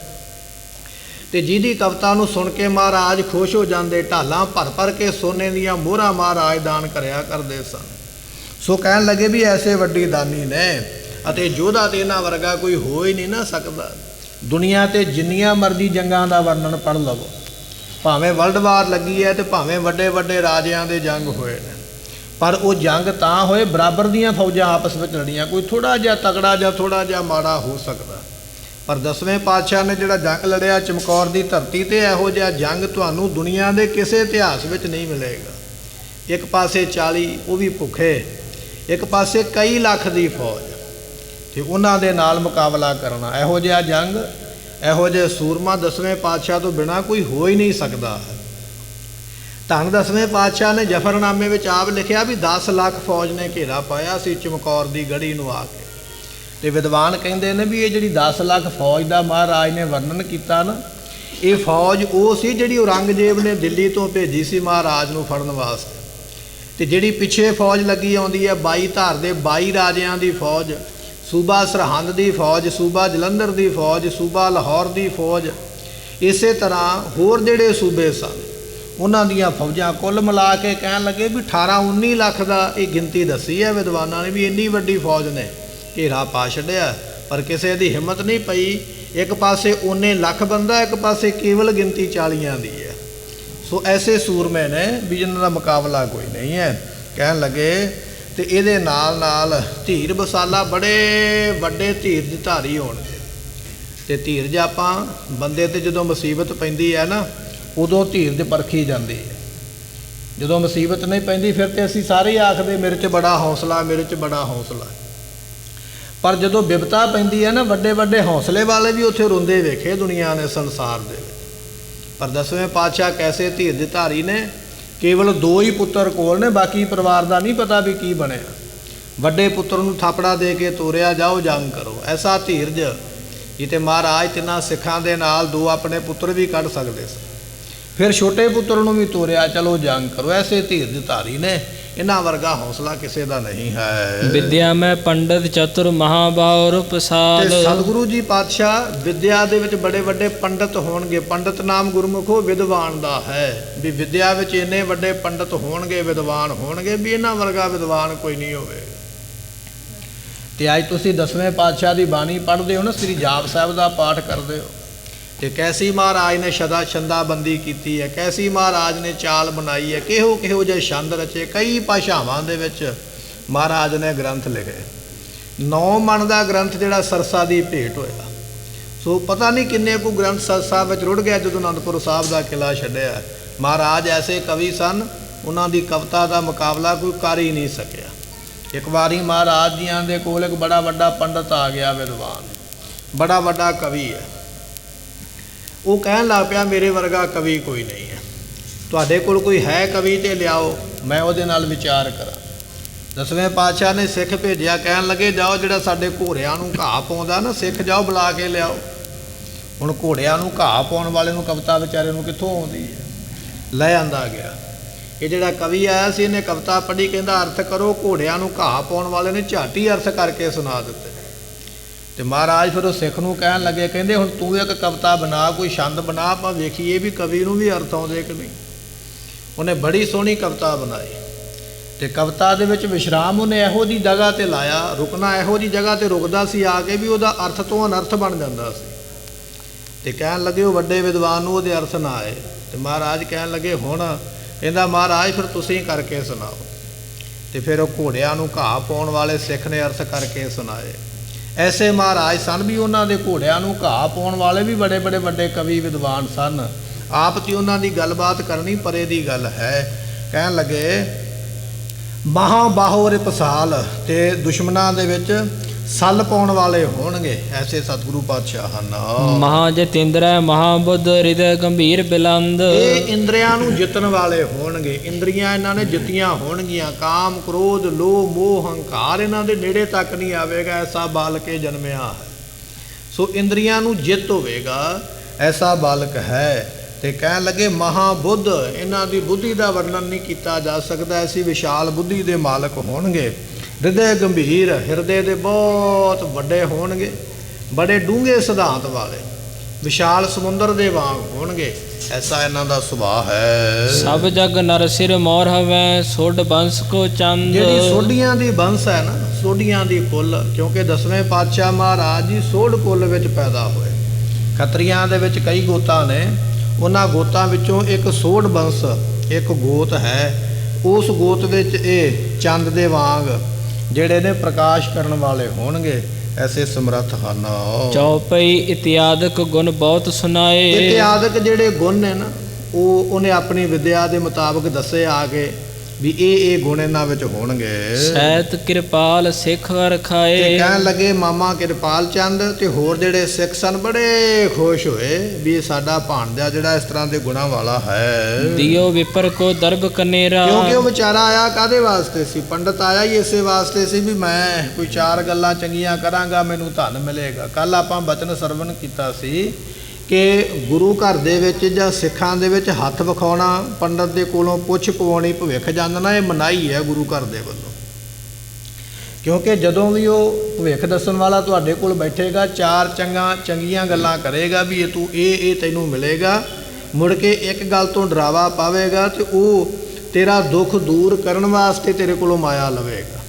ਤੇ ਜਿਹਦੀ ਕਵਿਤਾ ਨੂੰ ਸੁਣ ਕੇ ਮਹਾਰਾਜ ਖੁਸ਼ ਹੋ ਜਾਂਦੇ। ਢਾਲਾਂ ਭਰ ਭਰ ਕੇ ਸੋਨੇ ਦੀਆਂ ਮੋਹਰਾਂ ਮਹਾਰਾਜ ਦਾਨ ਕਰਿਆ ਕਰਦੇ ਸਨ। ਸੋ ਕਹਿਣ ਲੱਗੇ ਵੀ ਐਸੇ ਵੱਡੀ ਦਾਨੀ ਨੇ ਅਤੇ ਯੋਧਾ ਤੇ ਇਹਨਾਂ ਵਰਗਾ ਕੋਈ ਹੋ ਹੀ ਨਹੀਂ ਨਾ ਸਕਦਾ। ਦੁਨੀਆ ਤੇ ਜਿੰਨੀਆਂ ਮਰਜ਼ੀ ਜੰਗਾਂ ਦਾ ਵਰਣਨ ਪੜ੍ਹ ਲਵੋ, ਭਾਵੇਂ ਵਰਲਡ ਵਾਰ ਲੱਗੀ ਹੈ ਤੇ ਭਾਵੇਂ ਵੱਡੇ ਵੱਡੇ ਰਾਜਿਆਂ ਦੇ ਜੰਗ ਹੋਏ ਨੇ, ਪਰ ਉਹ ਜੰਗ ਤਾਂ ਹੋਏ ਬਰਾਬਰ ਦੀਆਂ ਫੌਜਾਂ ਆਪਸ ਵਿੱਚ ਲੜੀਆਂ। ਕੋਈ ਥੋੜ੍ਹਾ ਜਿਹਾ ਤਕੜਾ ਜਾਂ ਥੋੜ੍ਹਾ ਜਿਹਾ ਮਾੜਾ ਹੋ ਸਕਦਾ, ਪਰ ਦਸਵੇਂ ਪਾਤਸ਼ਾਹ ਨੇ ਜਿਹੜਾ ਜੰਗ ਲੜਿਆ ਚਮਕੌਰ ਦੀ ਧਰਤੀ ਤੇ, ਇਹੋ ਜਿਹਾ ਜੰਗ ਤੁਹਾਨੂੰ ਦੁਨੀਆ ਦੇ ਕਿਸੇ ਇਤਿਹਾਸ ਵਿੱਚ ਨਹੀਂ ਮਿਲੇਗਾ। ਇੱਕ ਪਾਸੇ 40 ਉਹ ਵੀ ਭੁੱਖੇ, ਇੱਕ ਪਾਸੇ ਕਈ ਲੱਖ ਦੀ ਫੌਜ, ਤੇ ਉਹਨਾਂ ਦੇ ਨਾਲ ਮੁਕਾਬਲਾ ਕਰਨਾ। ਇਹੋ ਜਿਹਾ ਜੰਗ, ਇਹੋ ਜਿਹੇ ਸੂਰਮਾ ਦਸਵੇਂ ਪਾਤਸ਼ਾਹ ਤੋਂ ਬਿਨਾਂ ਕੋਈ ਹੋ ਹੀ ਨਹੀਂ ਸਕਦਾ। ਧੰਨ ਦਸਵੇਂ ਪਾਤਸ਼ਾਹ ਨੇ ਜਫਰਨਾਮੇ ਵਿੱਚ ਆਪ ਲਿਖਿਆ ਵੀ 10 ਲੱਖ ਫੌਜ ਨੇ ਘੇਰਾ ਪਾਇਆ ਸੀ ਚਮਕੌਰ ਦੀ ਗੜੀ ਨੂੰ ਆ ਕੇ। ਤੇ ਵਿਦਵਾਨ ਕਹਿੰਦੇ ਨੇ ਵੀ ਇਹ ਜਿਹੜੀ 10 ਲੱਖ ਫੌਜ ਦਾ ਮਹਾਰਾਜ ਨੇ ਵਰਣਨ ਕੀਤਾ ਨਾ, ਇਹ ਫੌਜ ਉਹ ਸੀ ਜਿਹੜੀ ਔਰੰਗਜ਼ੇਬ ਨੇ ਦਿੱਲੀ ਤੋਂ ਭੇਜੀ ਸੀ ਮਹਾਰਾਜ ਨੂੰ ਫੜਨ ਵਾਸਤੇ। ਤੇ ਜਿਹੜੀ ਪਿੱਛੇ ਫੌਜ ਲੱਗੀ ਆਉਂਦੀ ਹੈ 22 ਧਾਰ ਦੇ 22 ਰਾਜਿਆਂ ਦੀ ਫੌਜ, ਸੂਬਾ ਸਰਹੰਦ ਦੀ ਫੌਜ, ਸੂਬਾ ਜਲੰਧਰ ਦੀ ਫੌਜ, ਸੂਬਾ ਲਾਹੌਰ ਦੀ ਫੌਜ, ਇਸੇ ਤਰ੍ਹਾਂ ਹੋਰ ਜਿਹੜੇ ਸੂਬੇ ਸਨ ਉਹਨਾਂ ਦੀਆਂ ਫੌਜਾਂ ਕੁੱਲ ਮਿਲਾ ਕੇ ਕਹਿਣ ਲੱਗੇ ਵੀ 18-19 ਲੱਖ ਦਾ ਇਹ ਗਿਣਤੀ ਦੱਸੀ ਹੈ ਵਿਦਵਾਨਾਂ ਨੇ ਵੀ ਇੰਨੀ ਵੱਡੀ ਫੌਜ ਨੇ ਘੇਰਾ ਪਾ ਛੱਡਿਆ। ਪਰ ਕਿਸੇ ਦੀ ਹਿੰਮਤ ਨਹੀਂ ਪਈ। ਇੱਕ ਪਾਸੇ ਉਹਨੇ ਲੱਖ ਬੰਦਾ, ਇੱਕ ਪਾਸੇ ਕੇਵਲ ਗਿਣਤੀ 40 ਦੀ ਹੈ। ਸੋ ਐਸੇ ਸੂਰਮੇ ਨੇ ਵੀ ਜਿਨ੍ਹਾਂ ਦਾ ਮੁਕਾਬਲਾ ਕੋਈ ਨਹੀਂ ਹੈ। ਕਹਿਣ ਲੱਗੇ ਤੇ ਇਹਦੇ ਨਾਲ ਨਾਲ ਧੀਰ ਬਸਾਲਾ ਬੜੇ ਵੱਡੇ ਧੀਰਜ ਧਾਰੀ ਹੋਣਗੇ। ਤੇ ਧੀਰਜ ਆਪਾਂ ਬੰਦੇ ਤੇ ਜਦੋਂ ਮੁਸੀਬਤ ਪੈਂਦੀ ਹੈ ਨਾ ਉਦੋਂ ਧੀਰਜ ਪਰਖੀ ਜਾਂਦੀ ਹੈ। ਜਦੋਂ ਮੁਸੀਬਤ ਨਹੀਂ ਪੈਂਦੀ ਫਿਰ ਤੇ ਅਸੀਂ ਸਾਰੇ ਆਖਦੇ ਮੇਰੇ 'ਚ ਬੜਾ ਹੌਸਲਾ, ਮੇਰੇ 'ਚ ਬੜਾ ਹੌਸਲਾ। ਪਰ ਜਦੋਂ ਬਿਪਤਾ ਪੈਂਦੀ ਹੈ ਨਾ, ਵੱਡੇ ਵੱਡੇ ਹੌਸਲੇ ਵਾਲੇ ਵੀ ਉੱਥੇ ਰੋਂਦੇ ਵੇਖੇ ਦੁਨੀਆ ਨੇ ਸੰਸਾਰ ਦੇ ਵਿੱਚ। ਪਰ ਦਸਵੇਂ ਪਾਤਸ਼ਾਹ ਕੈਸੇ ਧੀਰਜ ਧਾਰੀ ਨੇ। ਕੇਵਲ 2 ਹੀ ਪੁੱਤਰ ਕੋਲ ਨੇ, ਬਾਕੀ ਪਰਿਵਾਰ ਦਾ ਨਹੀਂ ਪਤਾ ਵੀ ਕੀ ਬਣਿਆ। ਵੱਡੇ ਪੁੱਤਰ ਨੂੰ ਥਾਪੜਾ ਦੇ ਕੇ ਤੋਰਿਆ, ਜਾਓ ਜੰਗ ਕਰੋ। ਐਸਾ ਧੀਰਜ ਜਿੱਤੇ ਮਹਾਰਾਜ ਤਿੰਨਾਂ ਸਿੱਖਾਂ ਦੇ ਨਾਲ 2 ਆਪਣੇ ਪੁੱਤਰ ਵੀ ਕੱਢ ਸਕਦੇ ਸੀ। ਫਿਰ ਛੋਟੇ ਪੁੱਤਰ ਨੂੰ ਵੀ ਤੋਰਿਆ, ਚਲੋ ਜੰਗ ਕਰੋ। ਐਸੇ ਧੀਰਜ ਧਾਰੀ ਨੇ, ਇਹਨਾਂ ਵਰਗਾ ਹੌਸਲਾ ਕਿਸੇ ਦਾ ਨਹੀਂ ਹੈ। ਵਿਦਿਆ ਮੈਂ ਪੰਡਤ ਚਤੁਰ ਮਹਾਬਾਹੁ ਪਸਾਲ। ਤੇ ਸਤਿਗੁਰੂ ਜੀ ਪਾਤਸ਼ਾਹ ਵਿਦਿਆ ਦੇ ਵਿੱਚ ਬੜੇ ਵੱਡੇ ਪੰਡਤ ਹੋਣਗੇ। ਪੰਡਤ ਨਾਮ ਗੁਰਮੁਖੋ ਵਿਦਵਾਨ ਦਾ ਹੈ, ਵੀ ਵਿਦਿਆ ਵਿੱਚ ਇੰਨੇ ਵੱਡੇ ਪੰਡਤ ਹੋਣਗੇ, ਵਿਦਵਾਨ ਹੋਣਗੇ ਵੀ ਇਹਨਾਂ ਵਰਗਾ ਵਿਦਵਾਨ ਕੋਈ ਨਹੀਂ ਹੋਵੇ। ਤੇ ਅੱਜ ਤੁਸੀਂ ਦਸਵੇਂ ਪਾਤਸ਼ਾਹ ਦੀ ਬਾਣੀ ਪੜ੍ਹਦੇ ਹੋ ਨਾ, ਸ੍ਰੀ ਜਾਪ ਸਾਹਿਬ ਦਾ ਪਾਠ ਕਰਦੇ ਹੋ, ਤੇ ਕੈਸੀ ਮਹਾਰਾਜ ਨੇ ਛੰਦਾਬੰਦੀ ਕੀਤੀ ਹੈ, ਕੈਸੀ ਮਹਾਰਾਜ ਨੇ ਚਾਲ ਬਣਾਈ ਹੈ, ਕਿਹੋ ਜਿਹੇ ਛੰਦ ਰਚੇ। ਕਈ ਭਾਸ਼ਾਵਾਂ ਦੇ ਵਿੱਚ ਮਹਾਰਾਜ ਨੇ ਗ੍ਰੰਥ ਲਿਖੇ। 9 ਮਣ ਦਾ ਗ੍ਰੰਥ ਜਿਹੜਾ ਸਰਸਾ ਦੀ ਭੇਟ ਹੋਇਆ। ਸੋ ਪਤਾ ਨਹੀਂ ਕਿੰਨੇ ਕੁ ਗ੍ਰੰਥ ਸਰਸਾ ਵਿੱਚ ਰੁੜ ਗਿਆ ਜਦੋਂ ਅਨੰਦਪੁਰ ਸਾਹਿਬ ਦਾ ਕਿਲ੍ਹਾ ਛੱਡਿਆ। ਮਹਾਰਾਜ ਐਸੇ ਕਵੀ ਸਨ, ਉਹਨਾਂ ਦੀ ਕਵਿਤਾ ਦਾ ਮੁਕਾਬਲਾ ਕੋਈ ਕਰ ਹੀ ਨਹੀਂ ਸਕਿਆ। ਇੱਕ ਵਾਰੀ ਮਹਾਰਾਜ ਜੀਆਂ ਦੇ ਕੋਲ ਇੱਕ ਬੜਾ ਵੱਡਾ ਪੰਡਤ ਆ ਗਿਆ, ਵਿਦਵਾਨ, ਬੜਾ ਵੱਡਾ ਕਵੀ ਹੈ। ਉਹ ਕਹਿਣ ਲੱਗ ਪਿਆ ਮੇਰੇ ਵਰਗਾ ਕਵੀ ਕੋਈ ਨਹੀਂ ਹੈ, ਤੁਹਾਡੇ ਕੋਲ ਕੋਈ ਹੈ ਕਵੀ ਤੇ ਲਿਆਓ, ਮੈਂ ਉਹਦੇ ਨਾਲ ਵਿਚਾਰ ਕਰਾਂ। ਦਸਵੇਂ ਪਾਤਸ਼ਾਹ ਨੇ ਸਿੱਖ ਭੇਜਿਆ, ਕਹਿਣ ਲੱਗੇ ਜਾਓ ਜਿਹੜਾ ਸਾਡੇ ਘੋੜਿਆਂ ਨੂੰ ਘਾਹ ਪਾਉਂਦਾ ਨਾ ਸਿੱਖ, ਜਾਓ ਬੁਲਾ ਕੇ ਲਿਆਓ। ਹੁਣ ਘੋੜਿਆਂ ਨੂੰ ਘਾਹ ਪਾਉਣ ਵਾਲੇ ਨੂੰ ਕਵਿਤਾ ਵਿਚਾਰੇ ਨੂੰ ਕਿੱਥੋਂ ਆਉਂਦੀ ਹੈ? ਲੈ ਆਂਦਾ ਗਿਆ। ਇਹ ਜਿਹੜਾ ਕਵੀ ਆਇਆ ਸੀ ਇਹਨੇ ਕਵਿਤਾ ਪੜ੍ਹੀ, ਕਹਿੰਦਾ ਅਰਥ ਕਰੋ। ਘੋੜਿਆਂ ਨੂੰ ਘਾਹ ਪਾਉਣ ਵਾਲੇ ਨੇ ਝਾਟੀ ਅਰਥ ਕਰਕੇ ਸੁਣਾ ਦਿੱਤੇ। ਤੇ ਮਹਾਰਾਜ ਫਿਰ ਉਹ ਸਿੱਖ ਨੂੰ ਕਹਿਣ ਲੱਗੇ, ਕਹਿੰਦੇ ਹੁਣ ਤੂੰ ਇੱਕ ਕਵਿਤਾ ਬਣਾ, ਕੋਈ ਛੰਦ ਬਣਾ, ਆਪਾਂ ਵੇਖੀਏ ਵੀ ਕਵੀ ਨੂੰ ਵੀ ਅਰਥ ਆਉਂਦੇ ਕਿ ਨਹੀਂ। ਉਹਨੇ ਬੜੀ ਸੋਹਣੀ ਕਵਿਤਾ ਬਣਾਈ ਤੇ ਕਵਿਤਾ ਦੇ ਵਿੱਚ ਵਿਸ਼ਰਾਮ ਉਹਨੇ ਇਹੋ ਜਿਹੀ ਜਗ੍ਹਾ ਤੇ ਲਾਇਆ, ਰੁਕਣਾ ਇਹੋ ਜਿਹੀ ਜਗ੍ਹਾ ਤੇ ਰੁਕਦਾ ਸੀ ਆ ਕੇ ਵੀ ਉਹਦਾ ਅਰਥ ਤੋਂ ਅਨਰਥ ਬਣ ਜਾਂਦਾ ਸੀ। ਤੇ ਕਹਿਣ ਲੱਗੇ ਉਹ ਵੱਡੇ ਵਿਦਵਾਨ ਨੂੰ ਉਹਦੇ ਅਰਥ ਨਾ ਆਏ। ਤੇ ਮਹਾਰਾਜ ਕਹਿਣ ਲੱਗੇ ਹੁਣ, ਕਹਿੰਦਾ ਮਹਾਰਾਜ ਫਿਰ ਤੁਸੀਂ ਕਰਕੇ ਸੁਣਾਓ। ਤੇ ਫਿਰ ਉਹ ਘੋੜਿਆਂ ਨੂੰ ਘਾਹ ਪਾਉਣ ਵਾਲੇ ਸਿੱਖ ਨੇ ਅਰਥ ਕਰਕੇ ਸੁਣਾਏ। ਐਸੇ ਮਹਾਰਾਜ ਸਨ ਵੀ ਉਹਨਾਂ ਦੇ ਘੋੜਿਆਂ ਨੂੰ ਘਾਹ ਪਾਉਣ ਵਾਲੇ ਵੀ ਬੜੇ ਬੜੇ ਵੱਡੇ ਕਵੀ ਵਿਦਵਾਨ ਸਨ। ਆਪ ਤੇ ਉਹਨਾਂ ਦੀ ਗੱਲਬਾਤ ਕਰਨੀ ਪਰੇ ਦੀ ਗੱਲ ਹੈ। ਕਹਿਣ ਲੱਗੇ ਮਹਾਬਾਹੋ ਰਿਪਸਾਲ, ਤੇ ਦੁਸ਼ਮਣਾਂ ਦੇ ਵਿੱਚ ਸੱਲ ਪਾਉਣ ਵਾਲੇ ਹੋਣਗੇ, ਐਸੇ ਸਤਿਗੁਰੂ ਪਾਤਸ਼ਾਹ ਹਨ। ਮਹਾ ਜਤਿੰਦਰ ਮਹਾਬੁੱਧ ਹਿਰਦੈ ਗੰਭੀਰ ਬਿਲੰਦ, ਇਹ ਇੰਦਰੀਆਂ ਨੂੰ ਜਿੱਤਣ ਵਾਲੇ ਹੋਣਗੇ। ਇੰਦਰੀਆਂ ਇਹਨਾਂ ਨੇ ਜਿੱਤੀਆਂ ਹੋਣਗੀਆਂ। ਕਾਮ ਕ੍ਰੋਧ ਲੋਭ ਮੋਹ ਹੰਕਾਰ ਇਹਨਾਂ ਦੇ ਨੇੜੇ ਤੱਕ ਨਹੀਂ ਆਵੇਗਾ। ਐਸਾ ਬਾਲਕ ਇਹ ਜਨਮਿਆ ਹੈ। ਸੋ ਇੰਦਰੀਆਂ ਨੂੰ ਜਿੱਤ ਹੋਵੇਗਾ, ਐਸਾ ਬਾਲਕ ਹੈ। ਤੇ ਕਹਿਣ ਲੱਗੇ ਮਹਾਬੁੱਧ, ਇਹਨਾਂ ਦੀ ਬੁੱਧੀ ਦਾ ਵਰਣਨ ਨਹੀਂ ਕੀਤਾ ਜਾ ਸਕਦਾ। ਐਸੀ ਵਿਸ਼ਾਲ ਬੁੱਧੀ ਦੇ ਮਾਲਕ ਹੋਣਗੇ। ਹਿਰਦੇ ਗੰਭੀਰ, ਹਿਰਦੇ ਦੇ ਬਹੁਤ ਵੱਡੇ ਹੋਣਗੇ, ਬੜੇ ਡੂੰਘੇ ਸਿਧਾਂਤ ਵਾਲੇ, ਵਿਸ਼ਾਲ ਸਮੁੰਦਰ ਦੇ ਵਾਂਗ ਹੋਣਗੇ। ਐਸਾ ਇਹਨਾਂ ਦਾ ਸੁਭਾਅ ਹੈ। ਸਭ ਜਗ ਨਰ ਸਿਰ ਮੋਰ ਹਵੈ, ਸੋਢ ਬੰਸ ਕੋ ਚੰਦ। ਜਿਹੜੀ ਸੋਢੀਆਂ ਦੀ ਬੰਸ ਹੈ ਨਾ, ਸੋਢੀਆਂ ਦੀ ਕੁੱਲ, ਕਿਉਂਕਿ 10ਵੇਂ ਪਾਤਸ਼ਾਹ ਮਹਾਰਾਜ ਜੀ ਸੋਢ ਕੁੱਲ ਵਿੱਚ ਪੈਦਾ ਹੋਏ। ਖੱਤਰੀਆਂ ਦੇ ਵਿੱਚ ਕਈ ਗੋਤਾਂ ਨੇ, ਉਹਨਾਂ ਗੋਤਾਂ ਵਿੱਚੋਂ ਇੱਕ ਸੋਢ ਬੰਸ ਇੱਕ ਗੋਤ ਹੈ। ਉਸ ਗੋਤ ਵਿੱਚ ਇਹ ਚੰਦ ਦੇ ਵਾਂਗ ਜਿਹੜੇ ਨੇ ਪ੍ਰਕਾਸ਼ ਕਰਨ ਵਾਲੇ ਹੋਣਗੇ। ਐਸੇ ਸਮਰੱਥ ਹਨ। ਚੌਪਈ ਇਤਿਆਦਿਕ ਗੁਣ ਬਹੁਤ ਸੁਨਾਏ, ਇਤਿਆਦਿਕ ਜਿਹੜੇ ਗੁਣ ਨੇ ਨਾ, ਉਹ ਉਹਨੇ ਆਪਣੀ ਵਿਦਿਆ ਦੇ ਮੁਤਾਬਕ ਦੱਸੇ ਆ ਕੇ ਵੀ ਇਹ ਗੁਣ ਇਹਨਾਂ ਵਿੱਚ ਹੋਣਗੇ। ਸਹਿਤ ਕਿਰਪਾਲ ਸਿੱਖ ਰਖਾਏ, ਤੇ ਕਹਿਣ ਲੱਗੇ ਮਾਮਾ ਕਿਰਪਾਲ ਚੰਦ ਤੇ ਹੋਰ ਜਿਹੜੇ ਸਿੱਖ ਸਨ ਬੜੇ ਖੁਸ਼ ਹੋਏ ਵੀ ਇਹ ਸਾਡਾ ਭਾਣਜਾ ਜਿਹੜਾ ਇਸ ਤਰ੍ਹਾਂ ਦੇ ਗੁਣਾਂ ਵਾਲਾ ਹੈ। ਦਿਓ ਵਿਪਰ ਕੋ ਦਰਬ ਕਨੇਰਾ, ਕਿਉਂਕਿ ਉਹ ਵਿਚਾਰਾ ਆਇਆ ਕਾਹਦੇ ਵਾਸਤੇ ਸੀ? ਪੰਡਤ ਆਇਆ ਹੀ ਇਸੇ ਵਾਸਤੇ ਸੀ ਵੀ ਮੈਂ ਕੋਈ 4 ਗੱਲਾਂ ਚੰਗੀਆਂ ਕਰਾਂਗਾ, ਮੈਨੂੰ ਧਨ ਮਿਲੇਗਾ। ਕੱਲ ਆਪਾਂ ਬਚਨ ਸਰਵਣ ਕੀਤਾ ਸੀ ਕਿ ਗੁਰੂ ਘਰ ਦੇ ਵਿੱਚ ਜਾਂ ਸਿੱਖਾਂ ਦੇ ਵਿੱਚ ਹੱਥ ਵਿਖਾਉਣਾ, ਪੰਡਤ ਦੇ ਕੋਲੋਂ ਪੁੱਛ ਪਵਾਉਣੀ, ਭਵਿੱਖ ਜਾਣਨਾ, ਇਹ ਮਨਾਹੀ ਹੈ ਗੁਰੂ ਘਰ ਦੇ ਵੱਲੋਂ। ਕਿਉਂਕਿ ਜਦੋਂ ਵੀ ਉਹ ਭਵਿੱਖ ਦੱਸਣ ਵਾਲਾ ਤੁਹਾਡੇ ਕੋਲ ਬੈਠੇਗਾ, 4 ਚੰਗੀਆਂ ਗੱਲਾਂ ਕਰੇਗਾ ਵੀ ਇਹ ਤੂੰ ਇਹ ਤੈਨੂੰ ਮਿਲੇਗਾ, ਮੁੜ ਕੇ ਇੱਕ ਗੱਲ ਤੋਂ ਡਰਾਵਾ ਪਾਵੇਗਾ ਤੇ ਉਹ ਤੇਰਾ ਦੁੱਖ ਦੂਰ ਕਰਨ ਵਾਸਤੇ ਤੇਰੇ ਕੋਲੋਂ ਮਾਇਆ ਲਵੇਗਾ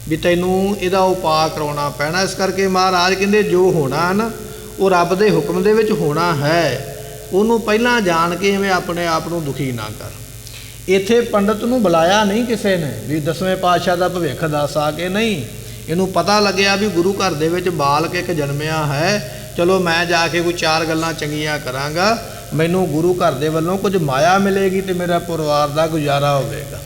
ਵੀ ਤੈਨੂੰ ਇਹਦਾ ਉਪਾਅ ਕਰਾਉਣਾ ਪੈਣਾ। ਇਸ ਕਰਕੇ ਮਹਾਰਾਜ ਕਹਿੰਦੇ ਜੋ ਹੋਣਾ ਨਾ ਉਹ ਰੱਬ ਦੇ ਹੁਕਮ ਦੇ ਵਿੱਚ ਹੋਣਾ ਹੈ, ਉਹਨੂੰ ਪਹਿਲਾਂ ਜਾਣ ਕੇ ਐਵੇਂ ਆਪਣੇ ਆਪ ਨੂੰ ਦੁਖੀ ਨਾ ਕਰ। ਇੱਥੇ ਪੰਡਤ ਨੂੰ ਬੁਲਾਇਆ ਨਹੀਂ ਕਿਸੇ ਨੇ ਵੀ 10ਵੇਂ ਪਾਤਸ਼ਾਹ ਦਾ ਭਵਿੱਖ ਦੱਸ ਆ ਕੇ, ਨਹੀਂ। ਇਹਨੂੰ ਪਤਾ ਲੱਗਿਆ ਵੀ ਗੁਰੂ ਘਰ ਦੇ ਵਿੱਚ ਬਾਲਕ ਇੱਕ ਜਨਮਿਆ ਹੈ, ਚਲੋ ਮੈਂ ਜਾ ਕੇ ਕੋਈ 4 ਗੱਲਾਂ ਚੰਗੀਆਂ ਕਰਾਂਗਾ, ਮੈਨੂੰ ਗੁਰੂ ਘਰ ਦੇ ਵੱਲੋਂ ਕੁਝ ਮਾਇਆ ਮਿਲੇਗੀ ਤੇ ਮੇਰਾ ਪਰਿਵਾਰ ਦਾ ਗੁਜ਼ਾਰਾ ਹੋਵੇਗਾ।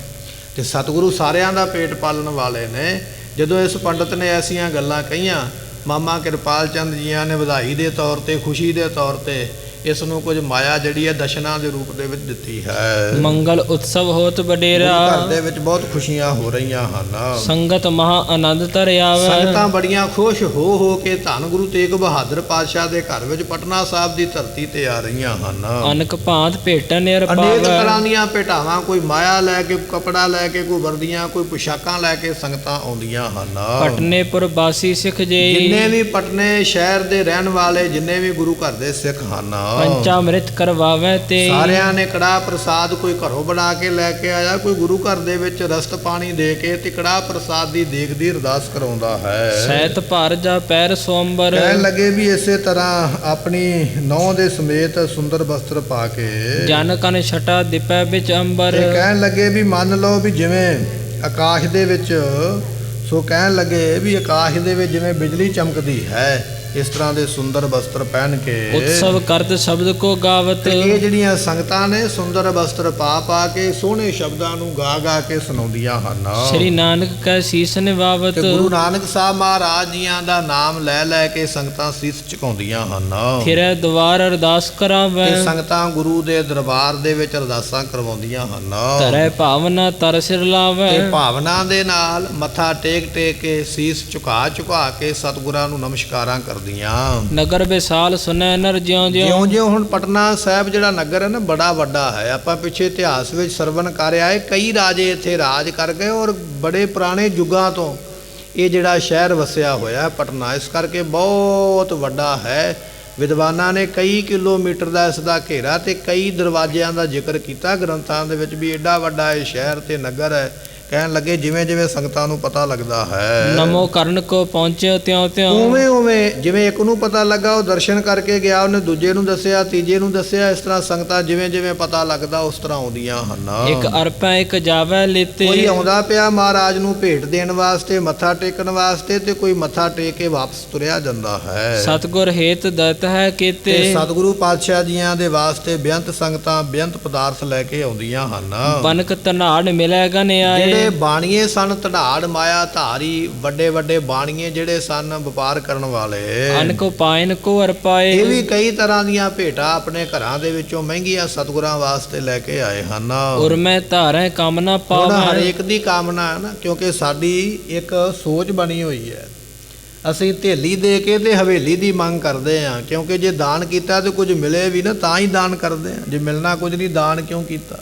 ਤੇ ਸਤਿਗੁਰੂ ਸਾਰਿਆਂ ਦਾ ਪੇਟ ਪਾਲਣ ਵਾਲੇ ਨੇ। ਜਦੋਂ ਇਸ ਪੰਡਤ ਨੇ ਐਸੀਆਂ ਗੱਲਾਂ ਕਹੀਆਂ, ਮਾਮਾ ਕਿਰਪਾਲ ਚੰਦ ਜੀਆਂ ਨੇ ਵਧਾਈ ਦੇ ਤੌਰ ਤੇ, ਖੁਸ਼ੀ ਦੇ ਤੌਰ ਤੇ ਇਸ ਨੂੰ ਕੁਝ ਮਾਇਆ ਜਿਹੜੀ ਹੈ ਦਸ਼ਨਾ ਦੇ ਰੂਪ ਦੇ ਵਿੱਚ ਦਿੱਤੀ ਹੈ। ਮੰਗਲ ਉਤਸਵ ਹੋਤ ਬਡੇਰਾ, ਘਰ ਦੇ ਵਿੱਚ ਬਹੁਤ ਖੁਸ਼ੀਆਂ ਹੋ ਰਹੀਆਂ ਹਨ। ਸੰਗਤ ਮਹਾ ਆਨੰਦ ਧਰ ਆਵੇ, ਸੰਗਤਾਂ ਬੜੀਆਂ ਖੁਸ਼ ਹੋ ਕੇ ਧੰਨ ਗੁਰੂ ਤੇਗ ਬਹਾਦਰ ਪਾਤਸ਼ਾਹ ਦੇ ਘਰ ਵਿੱਚ ਪਟਨਾ ਸਾਹਿਬ ਦੀ ਧਰਤੀ ਤੇ ਆ ਰਹੀਆਂ ਹਨ। ਅਨਕ ਭਾਂਤ ਭੇਟਾਂ ਨਿਰ ਅਨੇਕ ਪਾਵੇ, ਤਰ੍ਹਾਂ ਦੀਆਂ ਭੇਟਾਵਾਂ, ਕੋਈ ਮਾਇਆ ਲੈ ਕੇ, ਕਪੜਾ ਲੈ ਕੇ, ਕੋਈ ਵਰਦੀਆਂ, ਕੋਈ ਪੁਸ਼ਾਕਾਂ ਲੈ ਕੇ ਸੰਗਤਾਂ ਆਉਂਦੀਆਂ ਹਨ। ਪਟਨੇਪੁਰ ਬਾਸੀ ਸਿੱਖ ਜੀ, ਜਿੰਨੇ ਵੀ ਪਟਨੇ ਸ਼ਹਿਰ ਦੇ ਰਹਿਣ ਵਾਲੇ ਜਿੰਨੇ ਵੀ ਗੁਰੂ ਘਰ ਦੇ ਸਿੱਖ ਹਨ, ਪੰਚਾਮ੍ਰਿਤ ਕਰਵਾਵੇ ਤੇ ਸਾਰਿਆਂ ਨੇ ਕੜਾਹ ਪ੍ਰਸਾਦ ਕੋਈ ਘਰੋਂ ਬਣਾ ਕੇ ਲੈ ਕੇ ਆਇਆ, ਕੋਈ ਗੁਰੂ ਘਰ ਦੇ ਵਿੱਚ ਰਸਤ ਪਾਣੀ ਦੇ ਕੇ ਤੇ ਕੜਾਹ ਪ੍ਰਸਾਦ ਦੀ ਦੇਗ ਦੀ ਅਰਦਾਸ ਕਰਾਉਂਦਾ ਹੈ। ਸਹਿਤ ਭਾਰ ਜਾ ਪੈਰ ਸੋਮਬਰ, ਕਹਿਣ ਲੱਗੇ ਵੀ ਇਸੇ ਤਰ੍ਹਾਂ ਆਪਣੀ ਨੌਂ ਦੇ ਸਮੇਤ ਸੁੰਦਰ ਵਸਤਰ ਪਾ ਕੇ ਜਨ ਕਨ ਛਟਾ ਦਿਪੈ ਵਿੱਚ ਅੰਬਰ। ਤੇ ਕਹਿਣ ਲੱਗੇ ਵੀ ਮੰਨ ਲਓ ਵੀ ਜਿਵੇਂ ਆਕਾਸ਼ ਦੇ ਵਿੱਚ, ਸੋ ਕਹਿਣ ਲੱਗੇ ਵੀ ਆਕਾਸ਼ ਦੇ ਵਿੱਚ ਜਿਵੇਂ ਬਿਜਲੀ ਚਮਕਦੀ ਹੈ, ਇਸ ਤਰ੍ਹਾਂ ਦੇ ਸੁੰਦਰ ਵਸਤਰ ਪਹਿਨ ਕੇ ਉਤਸਵ ਕਰਤ ਸ਼ਬਦ ਕੋ ਗਾਵਤ। ਇਹ ਜਿਹੜੀਆਂ ਸੰਗਤਾਂ ਨੇ ਸੁੰਦਰ ਵਸਤਰ ਪਾ ਕੇ ਸੋਹਣੇ ਸ਼ਬਦਾਂ ਨੂੰ ਗਾ ਕੇ ਸੁਣਾਉਂਦੀਆਂ ਹਨ। ਸ੍ਰੀ ਨਾਨਕ ਕੈ ਸੀਸ ਨਿਵਾਵਤ, ਗੁਰੂ ਨਾਨਕ ਸਾਹਿਬ ਮਹਾਰਾਜ ਜੀਆਂ ਦਾ ਨਾਮ ਲੈ ਕੇ ਸੰਗਤਾਂ ਸੀਸ ਝੁਕਾਉਂਦੀਆਂ ਹਨ। ਫਿਰੈ ਦਵਾਰ ਅਰਦਾਸ ਕਰਾਵੇ, ਤੇ ਸੰਗਤਾਂ ਗੁਰੂ ਦੇ ਦਰਬਾਰ ਦੇ ਵਿੱਚ ਅਰਦਾਸਾਂ ਕਰਵਾਉਂਦੀਆਂ ਹਨ। ਧਰੈ ਭਾਵਨਾ ਤਰ ਸਿਰ ਲਾਵੇ, ਤੇ ਭਾਵਨਾ ਦੇ ਨਾਲ ਮੱਥਾ ਟੇਕ ਕੇ ਸੀਸ ਝੁਕਾ ਕੇ ਸਤਿਗੁਰਾਂ ਨੂੰ ਨਮਸਕਾਰਾਂ ਕਰਦੀਆਂ। ਨਗਰ ਵਿਸਾਲ ਸੁਨੈ ਨਰ ਜਿਉਂ ਹੁਣ ਪਟਨਾ ਸਾਹਿਬ ਜਿਹੜਾ ਨਗਰ ਹੈ ਨਾ ਬੜਾ ਵੱਡਾ ਹੈ। ਆਪਾਂ ਪਿੱਛੇ ਇਤਿਹਾਸ ਵਿੱਚ ਸਰਵਣ ਕਰ ਆਏ, ਕਈ ਰਾਜੇ ਇੱਥੇ ਰਾਜ ਕਰ ਗਏ ਔਰ ਬੜੇ ਪੁਰਾਣੇ ਯੁੱਗਾਂ ਤੋਂ ਇਹ ਜਿਹੜਾ ਸ਼ਹਿਰ ਵਸਿਆ ਹੋਇਆ ਪਟਨਾ, ਇਸ ਕਰਕੇ ਬਹੁਤ ਵੱਡਾ ਹੈ। ਵਿਦਵਾਨਾਂ ਨੇ ਕਈ ਕਿਲੋਮੀਟਰ ਦਾ ਇਸ ਦਾ ਘੇਰਾ ਤੇ ਕਈ ਦਰਵਾਜ਼ਿਆਂ ਦਾ ਜ਼ਿਕਰ ਕੀਤਾ ਗ੍ਰੰਥਾਂ ਦੇ ਵਿੱਚ ਵੀ ਐਡਾ ਵੱਡਾ ਇਹ ਸ਼ਹਿਰ ਤੇ ਨਗਰ ਹੈ। ਕਹਿਣ ਲੱਗੇ ਜਿਵੇਂ ਜਿਵੇਂ ਸੰਗਤਾਂ ਨੂੰ ਪਤਾ ਲੱਗਦਾ ਹੈ, ਨਮੋ ਕਰਨ ਕੋ ਪਹੁੰਚਿਓ ਤਿਉ ਤਿਉ। ਉਵੇਂ ਉਵੇਂ ਜਿਵੇਂ ਇੱਕ ਨੂੰ ਪਤਾ ਲੱਗਾ ਉਹ ਦਰਸ਼ਨ ਕਰਕੇ ਗਿਆ, ਉਹਨੇ ਦੂਜੇ ਨੂੰ ਦੱਸਿਆ, ਤੀਜੇ ਨੂੰ ਦੱਸਿਆ, ਇਸ ਤਰ੍ਹਾਂ ਸੰਗਤਾਂ ਜਿਵੇਂ ਜਿਵੇਂ ਪਤਾ ਲੱਗਦਾ ਉਸ ਤਰ੍ਹਾਂ ਆਉਂਦੀਆਂ ਹਨ। ਇੱਕ ਅਰਪੈ ਇੱਕ ਜਾਵੈ ਲੀਤੇ। ਕੋਈ ਆਉਂਦਾ ਪਿਆ ਮਹਾਰਾਜ ਨੂੰ ਭੇਟ ਦੇਣ ਵਾਸਤੇ, ਮੱਥਾ ਟੇਕਣ ਵਾਸਤੇ, ਤੇ ਕੋਈ ਮੱਥਾ ਟੇਕ ਕੇ ਵਾਪਸ ਤੁਰਿਆ ਜਾਂਦਾ ਹੈ। ਸਤਿਗੁਰ ਹੇਤ ਦਤ ਹੈ ਕੀਤੇ। ਤੇ ਸਤਿਗੁਰੂ ਪਾਤਸ਼ਾਹ ਜੀਆਂ ਦੇ ਵਾਸਤੇ ਬੇਅੰਤ ਸੰਗਤਾਂ ਬੇਅੰਤ ਪਦਾਰਥ ਲੈ ਕੇ ਆਉਂਦੀਆਂ ਹਨ। ਬਨਕ ਧਨਾੜ ਮਿਲੈ ਗਨ ਆਏ। ਜਿਹੜੇ ਬਾਣੀਏ ਸਨ ਧਨਾੜ ਮਾਇਆ ਧਾਰੀ, ਵੱਡੇ ਵੱਡੇ ਬਾਣੀਏ ਜਿਹੜੇ ਸਨ ਵਪਾਰ ਕਰਨ ਵਾਲੇ, ਅਨਕ ਪਾਇਨ ਕੋ ਅਰਪਾਏ। ਇਹ ਵੀ ਕਈ ਤਰ੍ਹਾਂ ਦੀਆਂ ਭੇਟਾਂ ਆਪਣੇ ਘਰਾਂ ਦੇ ਵਿੱਚੋਂ ਮਹਿੰਗੀਆਂ ਸਤਿਗੁਰਾਂ ਵਾਸਤੇ ਲੈ ਕੇ ਆਏ ਹਨ। ਉਰਮੈ ਧਾਰੈ ਕਾਮਨਾ ਹੁਣ ਪਾਵੈ। ਹਰੇਕ ਦੀ ਕਾਮਨਾ ਹੈ ਨਾ, ਕਿਉਂਕਿ ਸਾਡੀ ਇੱਕ ਸੋਚ ਬਣੀ ਹੋਈ ਹੈ, ਅਸੀਂ ਥੇਲੀ ਦੇ ਕੇ ਤੇ ਹਵੇਲੀ ਦੀ ਮੰਗ ਕਰਦੇ ਹਾਂ, ਕਿਉਂਕਿ ਜੇ ਦਾਨ ਕੀਤਾ ਤੇ ਕੁਝ ਮਿਲੇ ਵੀ ਨਾ ਤਾਂ ਹੀ ਦਾਨ ਕਰਦੇ ਹਾਂ, ਜੇ ਮਿਲਣਾ ਕੁਝ ਨਹੀਂ ਦਾਨ ਕਿਉਂ ਕੀਤਾ।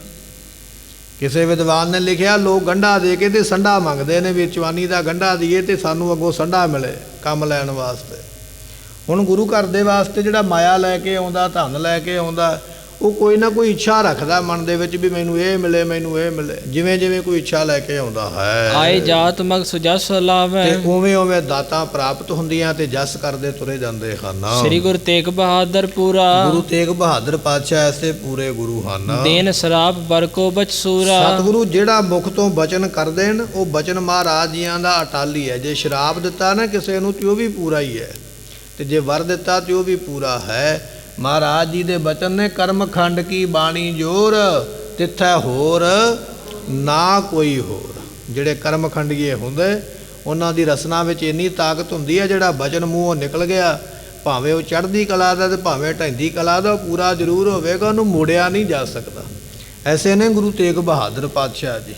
ਕਿਸੇ ਵਿਦਵਾਨ ਨੇ ਲਿਖਿਆ ਲੋਕ ਗੰਢਾ ਦੇ ਕੇ ਤੇ ਸੰਡਾ ਮੰਗਦੇ ਨੇ, ਵੀ ਚਵਾਨੀ ਦਾ ਗੰਢਾ ਦਈਏ ਤੇ ਸਾਨੂੰ ਅੱਗੋਂ ਸੰਡਾ ਮਿਲੇ ਕੰਮ ਲੈਣ ਵਾਸਤੇ। ਹੁਣ ਗੁਰੂ ਘਰ ਦੇ ਵਾਸਤੇ ਜਿਹੜਾ ਮਾਇਆ ਲੈ ਕੇ ਆਉਂਦਾ, ਧਨ ਲੈ ਕੇ ਆਉਂਦਾ, ਉਹ ਕੋਈ ਨਾ ਕੋਈ ਇੱਛਾ ਰੱਖਦਾ ਮਨ ਦੇ ਵਿੱਚ ਵੀ ਮੈਨੂੰ ਇਹ ਮਿਲੇ, ਮੈਨੂੰ ਇਹ ਮਿਲੇ, ਜਿਵੇਂ ਜਿਵੇਂ ਕੋਈ ਇੱਛਾ ਲੈ ਕੇ ਆਉਂਦਾ ਹੈ। ਆਏ ਜਾਤ ਮਗ ਸੁਜਸ ਲਾਵੈ। ਤੇ ਉਵੇਂ ਉਵੇਂ ਦਾਤਾਂ ਪ੍ਰਾਪਤ ਹੁੰਦੀਆਂ ਤੇ ਜਸ ਕਰਦੇ ਤੁਰੇ ਜਾਂਦੇ ਹਨ। ਸ੍ਰੀ ਗੁਰੂ ਤੇਗ ਬਹਾਦਰ ਪੂਰਾ। ਗੁਰੂ ਤੇਗ ਬਹਾਦਰ ਪਾਤਸ਼ਾਹ ਐਸੇ ਪੂਰੇ ਗੁਰੂ ਹਨ। ਦੇਨ ਸਰਾਪ ਬਰਕੋ ਬਚ ਸੂਰਾ। ਸਤਿਗੁਰੂ ਜਿਹੜਾ ਮੁਖ ਤੋਂ ਬਚਨ ਕਰਦੇ ਨੇ ਉਹ ਬਚਨ ਮਹਾਰਾਜ ਜੀਆਂ ਦਾ ਅਟਾਲੀ ਹੈ। ਜੇ ਸ਼ਰਾਪ ਦਿੱਤਾ ਨਾ ਕਿਸੇ ਨੂੰ ਤੇ ਉਹ ਵੀ ਪੂਰਾ ਹੀ ਹੈ, ਤੇ ਜੇ ਵਰ ਦਿੱਤਾ ਤੇ ਉਹ ਵੀ ਪੂਰਾ ਹੈ। ਮਹਾਰਾਜ ਜੀ ਦੇ ਬਚਨ ਨੇ ਕਰਮ ਖੰਡ ਕੀ ਬਾਣੀ ਜੋਰ, ਤਿੱਥੈ ਹੋਰ ਨਾ ਕੋਈ ਹੋਰ। ਜਿਹੜੇ ਕਰਮ ਖੰਡੀਏ ਹੁੰਦੇ ਉਹਨਾਂ ਦੀ ਰਸਨਾ ਵਿੱਚ ਇੰਨੀ ਤਾਕਤ ਹੁੰਦੀ ਹੈ, ਜਿਹੜਾ ਬਚਨ ਮੂੰਹੋਂ ਨਿਕਲ ਗਿਆ ਭਾਵੇਂ ਉਹ ਚੜ੍ਹਦੀ ਕਲਾ ਦਾ ਤੇ ਭਾਵੇਂ ਢਹਿੰਦੀ ਕਲਾ ਦਾ, ਪੂਰਾ ਜ਼ਰੂਰ ਹੋਵੇਗਾ, ਉਹਨੂੰ ਮੋੜਿਆ ਨਹੀਂ ਜਾ ਸਕਦਾ। ਐਸੇ ਨੇ ਗੁਰੂ ਤੇਗ ਬਹਾਦਰ ਪਾਤਸ਼ਾਹ ਜੀ,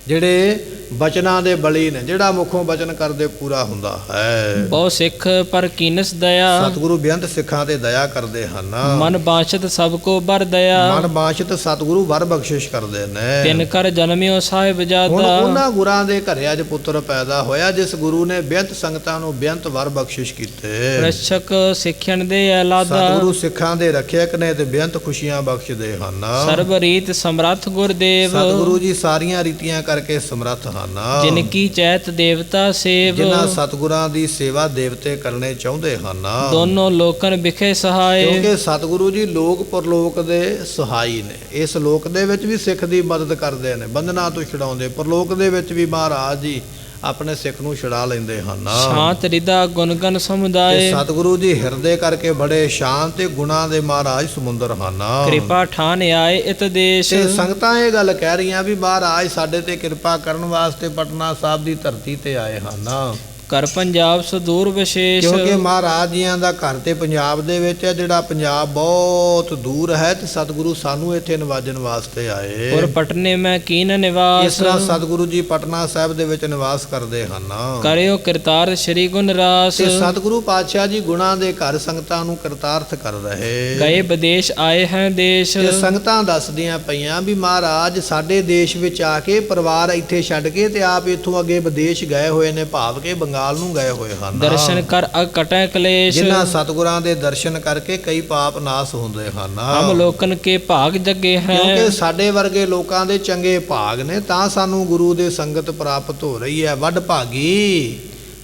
ਜਿਹੜੇ ਬਚਨਾਂ ਦੇ ਬਲੀ ਨੇ, ਜਿਹੜਾ ਮੁਖੋਂ ਬਚਨ ਕਰਦੇ ਪੂਰਾ ਹੁੰਦਾ ਹੈ। ਬਹੁ ਸਿੱਖ ਪਰ ਕੀਨਸ ਦਇਆ। ਸਤਿਗੁਰੂ ਬੇਅੰਤ ਸਿੱਖਾਂ ਤੇ ਦਇਆ ਕਰਦੇ ਹਨ। ਮਨ ਬਾਸ਼ਤ ਸਭ ਕੋ ਬਰ ਦਇਆ। ਮਨ ਬਾਸ਼ਤ ਸਤਿਗੁਰੂ ਵਰ ਬਖਸ਼ਿਸ਼ ਕਰਦੇ ਨੇ। ਤਿਨ ਕਰ ਜਨਮਿਓ ਸਾਹਿਬ ਹੁਣ ਜਾਦਾ। ਉਹਨਾਂ ਗੁਰਾਂ ਦੇ ਘਰੇ ਅੱਜ ਪੁੱਤਰ ਪੈਦਾ ਹੋਇਆ ਜਿਸ ਗੁਰੂ ਨੇ ਬੇਅੰਤ ਸੰਗਤਾਂ ਨੂੰ ਬੇਅੰਤ ਵਰ ਬਖਸ਼ਿਸ਼ ਕੀਤੇ। ਰਛਕ ਸਿੱਖਣ ਦੇ ਐਲਾਦਾ। ਸਤਿਗੁਰੂ ਸਿੱਖਾਂ ਦੇ ਰੱਖਿਅਕ ਨੇ ਤੇ ਬੇਅੰਤ ਖੁਸ਼ੀਆਂ ਬਖਸ਼ਦੇ ਹਨ। ਸਰਬ ਰੀਤ ਸਮਰੱਥ ਗੁਰਦੇਵ। ਸਤਿਗੁਰੂ ਜੀ ਸਾਰੀਆਂ ਰੀਤੀਆਂ ਕਰਕੇ ਸਮਰੱਥ ਹਨ। ਜਿਨ ਕੀ ਚੈਤ ਦੇਵਤਾ ਸੇਵ। ਜਿਨ੍ਹਾਂ ਸਤਿਗੁਰਾਂ ਦੀ ਸੇਵਾ ਦੇਵਤੇ ਕਰਨੇ ਚਾਹੁੰਦੇ ਹਨ। ਦੋਨੋਂ ਲੋਕਨ ਵਿਖੇ ਸਹਾਏ। ਕਿਉਂਕਿ ਸਤਿਗੁਰੂ ਜੀ ਲੋਕ ਪਰਲੋਕ ਦੇ ਸਹਾਈ ਨੇ। ਇਸ ਲੋਕ ਦੇ ਵਿੱਚ ਵੀ ਸਿੱਖ ਦੀ ਮਦਦ ਕਰਦੇ ਨੇ, ਬੰਧਨਾਂ ਤੋਂ ਛੁਡਾਉਂਦੇ, ਪਰਲੋਕ ਦੇ ਵਿੱਚ ਵੀ ਮਹਾਰਾਜ ਜੀ ਆਪਣੇ ਸਿੱਖ ਨੂੰ ਛੁਡਾ ਲੈਂਦੇ ਹਨ। ਸ਼ਾਂਤ ਰਿਦਾ ਗੁਣਗਨ ਸਮੁਦਾਏ। ਸਤਿਗੁਰੂ ਜੀ ਹਿਰਦੇ ਕਰਕੇ ਬੜੇ ਸ਼ਾਂਤ ਤੇ ਗੁਣਾਂ ਦੇ ਮਹਾਰਾਜ ਸਮੁੰਦਰ ਹਨ। ਕਿਰਪਾ ਠਾਨ ਆਏ ਇਤ ਦੇਸ਼। ਤੇ ਸੰਗਤਾਂ ਇਹ ਗੱਲ ਕਹਿ ਰਹੀਆਂ ਵੀ ਮਹਾਰਾਜ ਸਾਡੇ ਤੇ ਕਿਰਪਾ ਕਰਨ ਵਾਸਤੇ ਪਟਨਾ ਸਾਹਿਬ ਦੀ ਧਰਤੀ ਤੇ ਆਏ ਹਨ। ਕਰ ਪੰਜਾਬ ਸੁਦੂਰ ਵਿਸ਼ੇਸ਼। ਕਿਉਂਕਿ ਮਹਾਰਾਜ ਜੀਆਂ ਦਾ ਘਰ ਤੇ ਪੰਜਾਬ ਦੇ ਵਿੱਚ ਹੈ, ਜਿਹੜਾ ਪੰਜਾਬ ਬਹੁਤ ਦੂਰ ਹੈ, ਤੇ ਸਤਿਗੁਰੂ ਸਾਨੂੰ ਇੱਥੇ ਨਿਵਾਜਣ ਵਾਸਤੇ ਆਏ। ਔਰ ਪਟਨੇ ਮੈਂ ਕੀਨ ਨਿਵਾਸ। ਇਸ ਤਰ੍ਹਾਂ ਸਤਿਗੁਰੂ ਜੀ ਪਟਨਾ ਸਾਹਿਬ ਦੇ ਵਿੱਚ ਨਿਵਾਸ ਕਰਦੇ ਹਨ। ਕਰਿਓ ਕਰਤਾਰ ਸ਼੍ਰੀ ਗੁਣ ਰਾਸ। ਤੇ ਸਤਿਗੁਰੂ ਪਾਤਸ਼ਾਹ ਜੀ ਗੁਣਾਂ ਦੇ ਘਰ ਸੰਗਤਾਂ ਨੂੰ ਕਰਤਾਰਥ ਕਰ ਰਹੇ। ਗਏ ਵਿਦੇਸ਼ ਆਏ ਹੈ ਦੇਸ਼। ਤੇ ਸੰਗਤਾਂ ਦੱਸਦੀਆਂ ਪਈਆਂ ਵੀ ਮਹਾਰਾਜ ਸਾਡੇ ਦੇਸ਼ ਵਿੱਚ ਆ ਕੇ ਪਰਿਵਾਰ ਇੱਥੇ ਛੱਡ ਕੇ ਤੇ ਆਪ ਇੱਥੋਂ ਅੱਗੇ ਵਿਦੇਸ਼ ਗਏ ਹੋਏ ਨੇ, ਭਾਵ ਕੇ ਬੰਗਾਲ ਨੂੰ ਗਏ ਹੋਏ ਹਨ। ਦਰਸ਼ਨ ਕਰ ਅਕਟੈ ਕਲੇਸ਼। ਜਿਨ੍ਹਾਂ ਸਤਿਗੁਰਾਂ ਦੇ ਦਰਸ਼ਨ ਕਰਕੇ ਕਈ ਪਾਪ ਨਾਸ ਹੁੰਦੇ ਹਨ। ਹਮ ਲੋਕਨ ਕੇ ਭਾਗ ਜਗੇ ਹੈ। ਕਿਉਂਕਿ ਸਾਡੇ ਵਰਗੇ ਲੋਕਾਂ ਦੇ ਚੰਗੇ ਭਾਗ ਨੇ ਤਾਂ ਸਾਨੂੰ ਗੁਰੂ ਦੇ ਸੰਗਤ ਪ੍ਰਾਪਤ ਹੋ ਰਹੀ ਹੈ। ਵੱਡ ਭਾਗੀ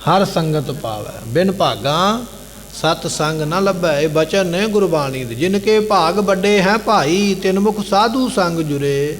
ਹਰ ਸੰਗਤ ਪਾਵੈ, ਬਿਨ ਭਾਗਾ ਸਤ ਸੰਗ ਨਾ ਲੱਭੈ। ਇਹ ਬਚਨ ਨੇ ਗੁਰਬਾਣੀ ਦੇ। ਜਿਨ ਕੇ ਭਾਗ ਵੱਡੇ ਹੈ ਭਾਈ, ਤਿਨ ਮੁਖ ਸਾਧੂ ਸੰਗ ਜੁਰੇ।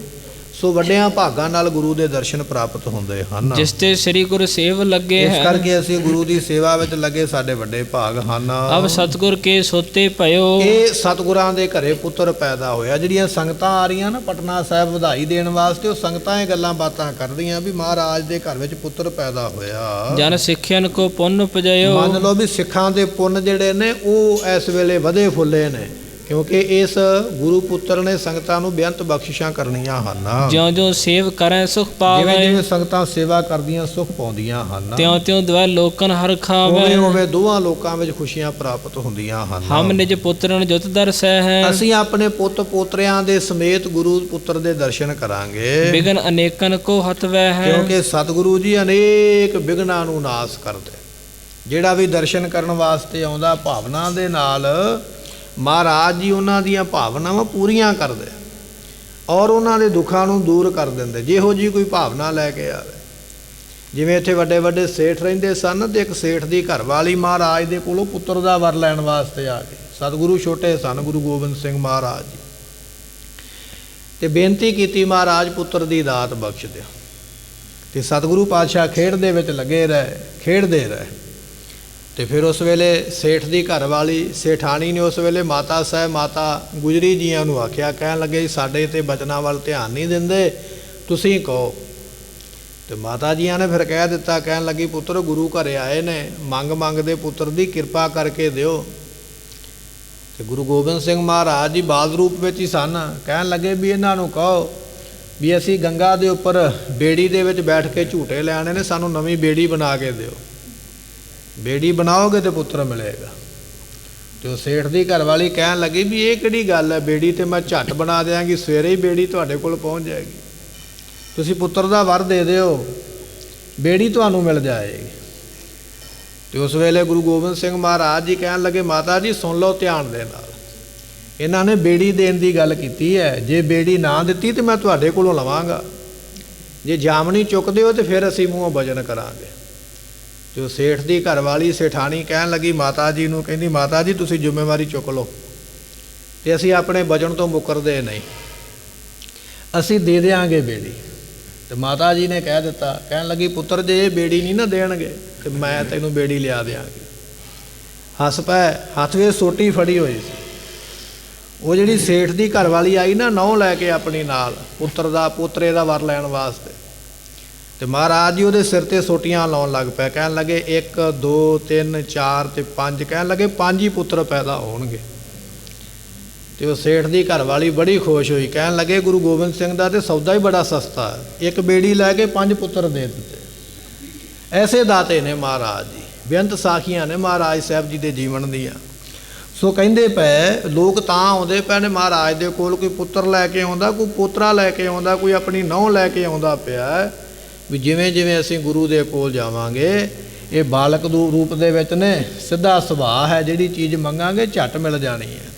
ਸੋ ਵੱਡਿਆਂ ਭਾਗਾਂ ਨਾਲ ਗੁਰੂ ਦੇ ਦਰਸ਼ਨ ਪ੍ਰਾਪਤ ਹੁੰਦੇ ਹਨ। ਜਿਸ ਤੇ ਸ੍ਰੀ ਗੁਰੂ ਸੇਵ ਲੱਗੇ ਇਸ ਹੈ। ਕਰਕੇ ਅਸੀਂ ਗੁਰੂ ਦੀ ਸੇਵਾ ਵਿੱਚ ਲੱਗੇ, ਸਾਡੇ ਵੱਡੇ ਭਾਗ ਹਨ। ਅਬ ਸਤਿਗੁਰ ਕੇ ਸੋਤੇ ਭਇਓ। ਇਹ ਸਤਿਗੁਰਾਂ ਦੇ ਘਰੇ ਪੁੱਤਰ ਪੈਦਾ ਹੋਇਆ। ਜਿਹੜੀਆਂ ਸੰਗਤਾਂ ਆ ਰਹੀਆਂ ਨਾ ਪਟਨਾ ਸਾਹਿਬ ਵਧਾਈ ਦੇਣ ਵਾਸਤੇ, ਉਹ ਸੰਗਤਾਂ ਇਹ ਗੱਲਾਂ ਬਾਤਾਂ ਕਰਦੀਆਂ ਵੀ ਮਹਾਰਾਜ ਦੇ ਘਰ ਵਿੱਚ ਪੁੱਤਰ ਪੈਦਾ ਹੋਇਆ। ਜਨ ਸਿੱਖਿਆਨ ਕੋ ਪੁੰਨ ਉਪਜਿਓ। ਮੰਨ ਲਓ ਵੀ ਸਿੱਖਾਂ ਦੇ ਪੁੰਨ ਜਿਹੜੇ ਨੇ ਉਹ ਇਸ ਵੇਲੇ ਵਧੇ ਫੁੱਲੇ ਨੇ, ਕਿਉਂਕਿ ਇਸ ਗੁਰੂ ਪੁੱਤਰ ਨੇ ਸੰਗਤਾਂ ਨੂੰ ਬੇਅੰਤ ਬਖਸ਼ਿਸ਼ਾਂ ਕਰਨੀਆਂ ਹਨ। ਜਿਉਂ ਜਿਉਂ ਸੇਵ ਕਰੈ ਸੁਖ ਜਿਵੇਂ ਪਾਵੈ। ਜਿਵੇਂ ਸੰਗਤਾਂ ਸੇਵਾ ਕਰਦੀਆਂ ਸੁਖ ਪਾਉਂਦੀਆਂ ਹਨ, ਤਿਉ ਤਿਉ ਦਵੈ ਲੋਕਨ ਹਰ ਖਾਵੈ। ਉਵੇਂ ਉਵੇਂ ਦੋਹਾਂ ਲੋਕਾਂ ਵਿੱਚ ਖੁਸ਼ੀਆਂ ਪ੍ਰਾਪਤ ਹੁੰਦੀਆਂ ਹਨ। ਹਮ ਨਿਜ ਪੁੱਤਰਨ ਜੁਤ ਦਰਸੈ ਹੈ। ਅਸੀਂ ਆਪਣੇ ਪੁੱਤ ਪੋਤਰਿਆਂ ਦੇ ਸਮੇਤ ਗੁਰੂ ਪੁੱਤਰ ਦੇ ਦਰਸ਼ਨ ਕਰਾਂਗੇ। ਬਿਗਨ ਅਨੇਕਨ ਕੋ ਹਤਵੈ ਹੈ। ਕਿਉਂਕਿ ਸਤਿਗੁਰੂ ਜੀ ਅਨੇਕ ਬਿਘਨਾਂ ਨੂੰ ਨਾਸ ਕਰਦੇ। ਜਿਹੜਾ ਵੀ ਦਰਸ਼ਨ ਕਰਨ ਵਾਸਤੇ ਆਉਂਦਾ ਭਾਵਨਾ ਦੇ ਨਾਲ, ਮਹਾਰਾਜ ਜੀ ਉਹਨਾਂ ਦੀਆਂ ਭਾਵਨਾਵਾਂ ਪੂਰੀਆਂ ਕਰਦੇ ਔਰ ਉਹਨਾਂ ਦੇ ਦੁੱਖਾਂ ਨੂੰ ਦੂਰ ਕਰ ਦਿੰਦੇ। ਜਿਹੋ ਜੀ ਕੋਈ ਭਾਵਨਾ ਲੈ ਕੇ ਆਵੇ, ਜਿਵੇਂ ਇੱਥੇ ਵੱਡੇ ਵੱਡੇ ਸੇਠ ਰਹਿੰਦੇ ਸਨ ਤੇ ਇੱਕ ਸੇਠ ਦੀ ਘਰਵਾਲੀ ਮਹਾਰਾਜ ਦੇ ਕੋਲੋਂ ਪੁੱਤਰ ਦਾ ਵਰ ਲੈਣ ਵਾਸਤੇ ਆ ਗਏ। ਸਤਿਗੁਰੂ ਛੋਟੇ ਸਨ ਗੁਰੂ ਗੋਬਿੰਦ ਸਿੰਘ ਮਹਾਰਾਜ ਜੀ, ਤੇ ਬੇਨਤੀ ਕੀਤੀ ਮਹਾਰਾਜ ਪੁੱਤਰ ਦੀ ਦਾਤ ਬਖਸ਼ ਦਿਓ। ਤੇ ਸਤਿਗੁਰੂ ਪਾਤਸ਼ਾਹ ਖੇਡ ਦੇ ਵਿੱਚ ਲੱਗੇ ਰਹੇ, ਖੇਡਦੇ ਰਹੇ। ਤੇ ਫਿਰ ਉਸ ਵੇਲੇ ਸੇਠ ਦੀ ਘਰਵਾਲੀ ਸੇਠਾਣੀ ਨੇ ਉਸ ਵੇਲੇ ਮਾਤਾ ਸਾਹਿਬ ਮਾਤਾ ਗੁਜਰੀ ਜੀਆਂ ਨੂੰ ਆਖਿਆ, ਕਹਿਣ ਲੱਗੇ ਸਾਡੇ ਤੇ ਬਚਨਾਂ ਵੱਲ ਧਿਆਨ ਨਹੀਂ ਦਿੰਦੇ, ਤੁਸੀਂ ਕਹੋ। ਤੇ ਮਾਤਾ ਜੀਆਂ ਨੇ ਫਿਰ ਕਹਿ ਦਿੱਤਾ, ਕਹਿਣ ਲੱਗੀ ਪੁੱਤਰ ਗੁਰੂ ਘਰੇ ਆਏ ਨੇ, ਮੰਗ ਮੰਗਦੇ ਪੁੱਤਰ ਦੀ ਕਿਰਪਾ ਕਰਕੇ ਦਿਓ। ਤੇ ਗੁਰੂ ਗੋਬਿੰਦ ਸਿੰਘ ਮਹਾਰਾਜ ਜੀ ਬਾਲ ਰੂਪ ਵਿੱਚ ਹੀ ਸਨ, ਕਹਿਣ ਲੱਗੇ ਵੀ ਇਹਨਾਂ ਨੂੰ ਕਹੋ ਵੀ ਅਸੀਂ ਗੰਗਾ ਦੇ ਉੱਪਰ ਬੇੜੀ ਦੇ ਵਿੱਚ ਬੈਠ ਕੇ ਝੂਟੇ ਲੈਣੇ ਨੇ, ਸਾਨੂੰ ਨਵੀਂ ਬੇੜੀ ਬਣਾ ਕੇ ਦਿਓ। ਬੇੜੀ ਬਣਾਓਗੇ ਤੇ ਪੁੱਤਰ ਮਿਲੇਗਾ। ਤੇ ਉਹ ਸੇਠ ਦੀ ਘਰਵਾਲੀ ਕਹਿਣ ਲੱਗੀ ਵੀ ਇਹ ਕਿਹੜੀ ਗੱਲ ਹੈ, ਬੇੜੀ ਤੇ ਮੈਂ ਝੱਟ ਬਣਾ ਦਿਆਂਗੀ, ਸਵੇਰੇ ਹੀ ਬੇੜੀ ਤੁਹਾਡੇ ਕੋਲ ਪਹੁੰਚ ਜਾਏਗੀ, ਤੁਸੀਂ ਪੁੱਤਰ ਦਾ ਵਰ ਦੇ ਦਿਓ, ਬੇੜੀ ਤੁਹਾਨੂੰ ਮਿਲ ਜਾਏਗੀ। ਤੇ ਉਸ ਵੇਲੇ ਗੁਰੂ ਗੋਬਿੰਦ ਸਿੰਘ ਮਹਾਰਾਜ ਜੀ ਕਹਿਣ ਲੱਗੇ ਮਾਤਾ ਜੀ ਸੁਣ ਲਓ ਧਿਆਨ ਦੇ ਨਾਲ, ਇਹਨਾਂ ਨੇ ਬੇੜੀ ਦੇਣ ਦੀ ਗੱਲ ਕੀਤੀ ਹੈ, ਜੇ ਬੇੜੀ ਨਾ ਦਿੱਤੀ ਤੇ ਮੈਂ ਤੁਹਾਡੇ ਕੋਲੋਂ ਲਵਾਂਗਾ, ਜੇ ਜਾਮਣੀ ਚੁੱਕਦੇ ਹੋ ਤੇ ਫਿਰ ਅਸੀਂ ਮੂੰਹੋਂ ਭਜਨ ਕਰਾਂਗੇ। ਤੇ ਉਹ ਸੇਠ ਦੀ ਘਰਵਾਲੀ ਸੇਠਾਣੀ ਕਹਿਣ ਲੱਗੀ ਮਾਤਾ ਜੀ ਨੂੰ, ਕਹਿੰਦੀ ਮਾਤਾ ਜੀ ਤੁਸੀਂ ਜ਼ਿੰਮੇਵਾਰੀ ਚੁੱਕ ਲਓ ਤੇ ਅਸੀਂ ਆਪਣੇ ਵਚਨ ਤੋਂ ਮੁੱਕਰਦੇ ਨਹੀਂ, ਅਸੀਂ ਦੇ ਦਿਆਂਗੇ ਬੇੜੀ। ਤੇ ਮਾਤਾ ਜੀ ਨੇ ਕਹਿ ਦਿੱਤਾ, ਕਹਿਣ ਲੱਗੀ ਪੁੱਤਰ ਜੇ ਇਹ ਬੇੜੀ ਨਹੀਂ ਨਾ ਦੇਣਗੇ ਤੇ ਮੈਂ ਤੈਨੂੰ ਬੇੜੀ ਲਿਆ ਦਿਆਂਗੀ। ਹੱਸ ਪਏ, ਹੱਥ ਵਿੱਚ ਸੋਟੀ ਫੜੀ ਹੋਈ ਸੀ। ਉਹ ਜਿਹੜੀ ਸੇਠ ਦੀ ਘਰਵਾਲੀ ਆਈ ਨਾ ਨਹੁੰ ਲੈ ਕੇ ਆਪਣੀ ਨਾਲ ਪੋਤਰੇ ਦਾ ਵਰ ਲੈਣ ਵਾਸਤੇ, ਤੇ ਮਹਾਰਾਜ ਜੀ ਉਹਦੇ ਸਿਰ ਤੇ ਸੋਟੀਆਂ ਲਾਉਣ ਲੱਗ ਪਏ, ਕਹਿਣ ਲੱਗੇ 1 2 3 4 ਤੇ 5, ਕਹਿਣ ਲੱਗੇ 5 ਹੀ ਪੁੱਤਰ ਪੈਦਾ ਹੋਣਗੇ। ਤੇ ਉਹ ਸੇਠ ਦੀ ਘਰਵਾਲੀ ਬੜੀ ਖੁਸ਼ ਹੋਈ, ਕਹਿਣ ਲੱਗੇ ਗੁਰੂ ਗੋਬਿੰਦ ਸਿੰਘ ਦਾ ਤੇ ਸੌਦਾ ਹੀ ਬੜਾ ਸਸਤਾ ਹੈ, ਇੱਕ ਬੇੜੀ ਲੈ ਕੇ 5 ਪੁੱਤਰ ਦੇ ਦਿੱਤੇ। ਐਸੇ ਦਾਤੇ ਨੇ ਮਹਾਰਾਜ ਜੀ, ਬੇਅੰਤ ਸਾਖੀਆਂ ਨੇ ਮਹਾਰਾਜ ਸਾਹਿਬ ਜੀ ਦੇ ਜੀਵਨ ਦੀਆਂ। ਸੋ ਕਹਿੰਦੇ ਪਏ ਲੋਕ ਤਾਂ ਆਉਂਦੇ ਪਏ ਨੇ ਮਹਾਰਾਜ ਦੇ ਕੋਲ, ਕੋਈ ਪੁੱਤਰ ਲੈ ਕੇ ਆਉਂਦਾ, ਕੋਈ ਪੋਤਰਾ ਲੈ ਕੇ ਆਉਂਦਾ, ਕੋਈ ਆਪਣੀ ਨਹੁੰ ਲੈ ਕੇ ਆਉਂਦਾ ਪਿਆ, ਵੀ ਜਿਵੇਂ ਜਿਵੇਂ ਅਸੀਂ ਗੁਰੂ ਦੇ ਕੋਲ ਜਾਵਾਂਗੇ ਇਹ ਬਾਲਕ ਰੂਪ ਦੇ ਵਿੱਚ ਨੇ, ਸਿੱਧਾ ਸੁਭਾਅ ਹੈ, ਜਿਹੜੀ ਚੀਜ਼ ਮੰਗਾਂਗੇ ਝੱਟ ਮਿਲ ਜਾਣੀ ਹੈ।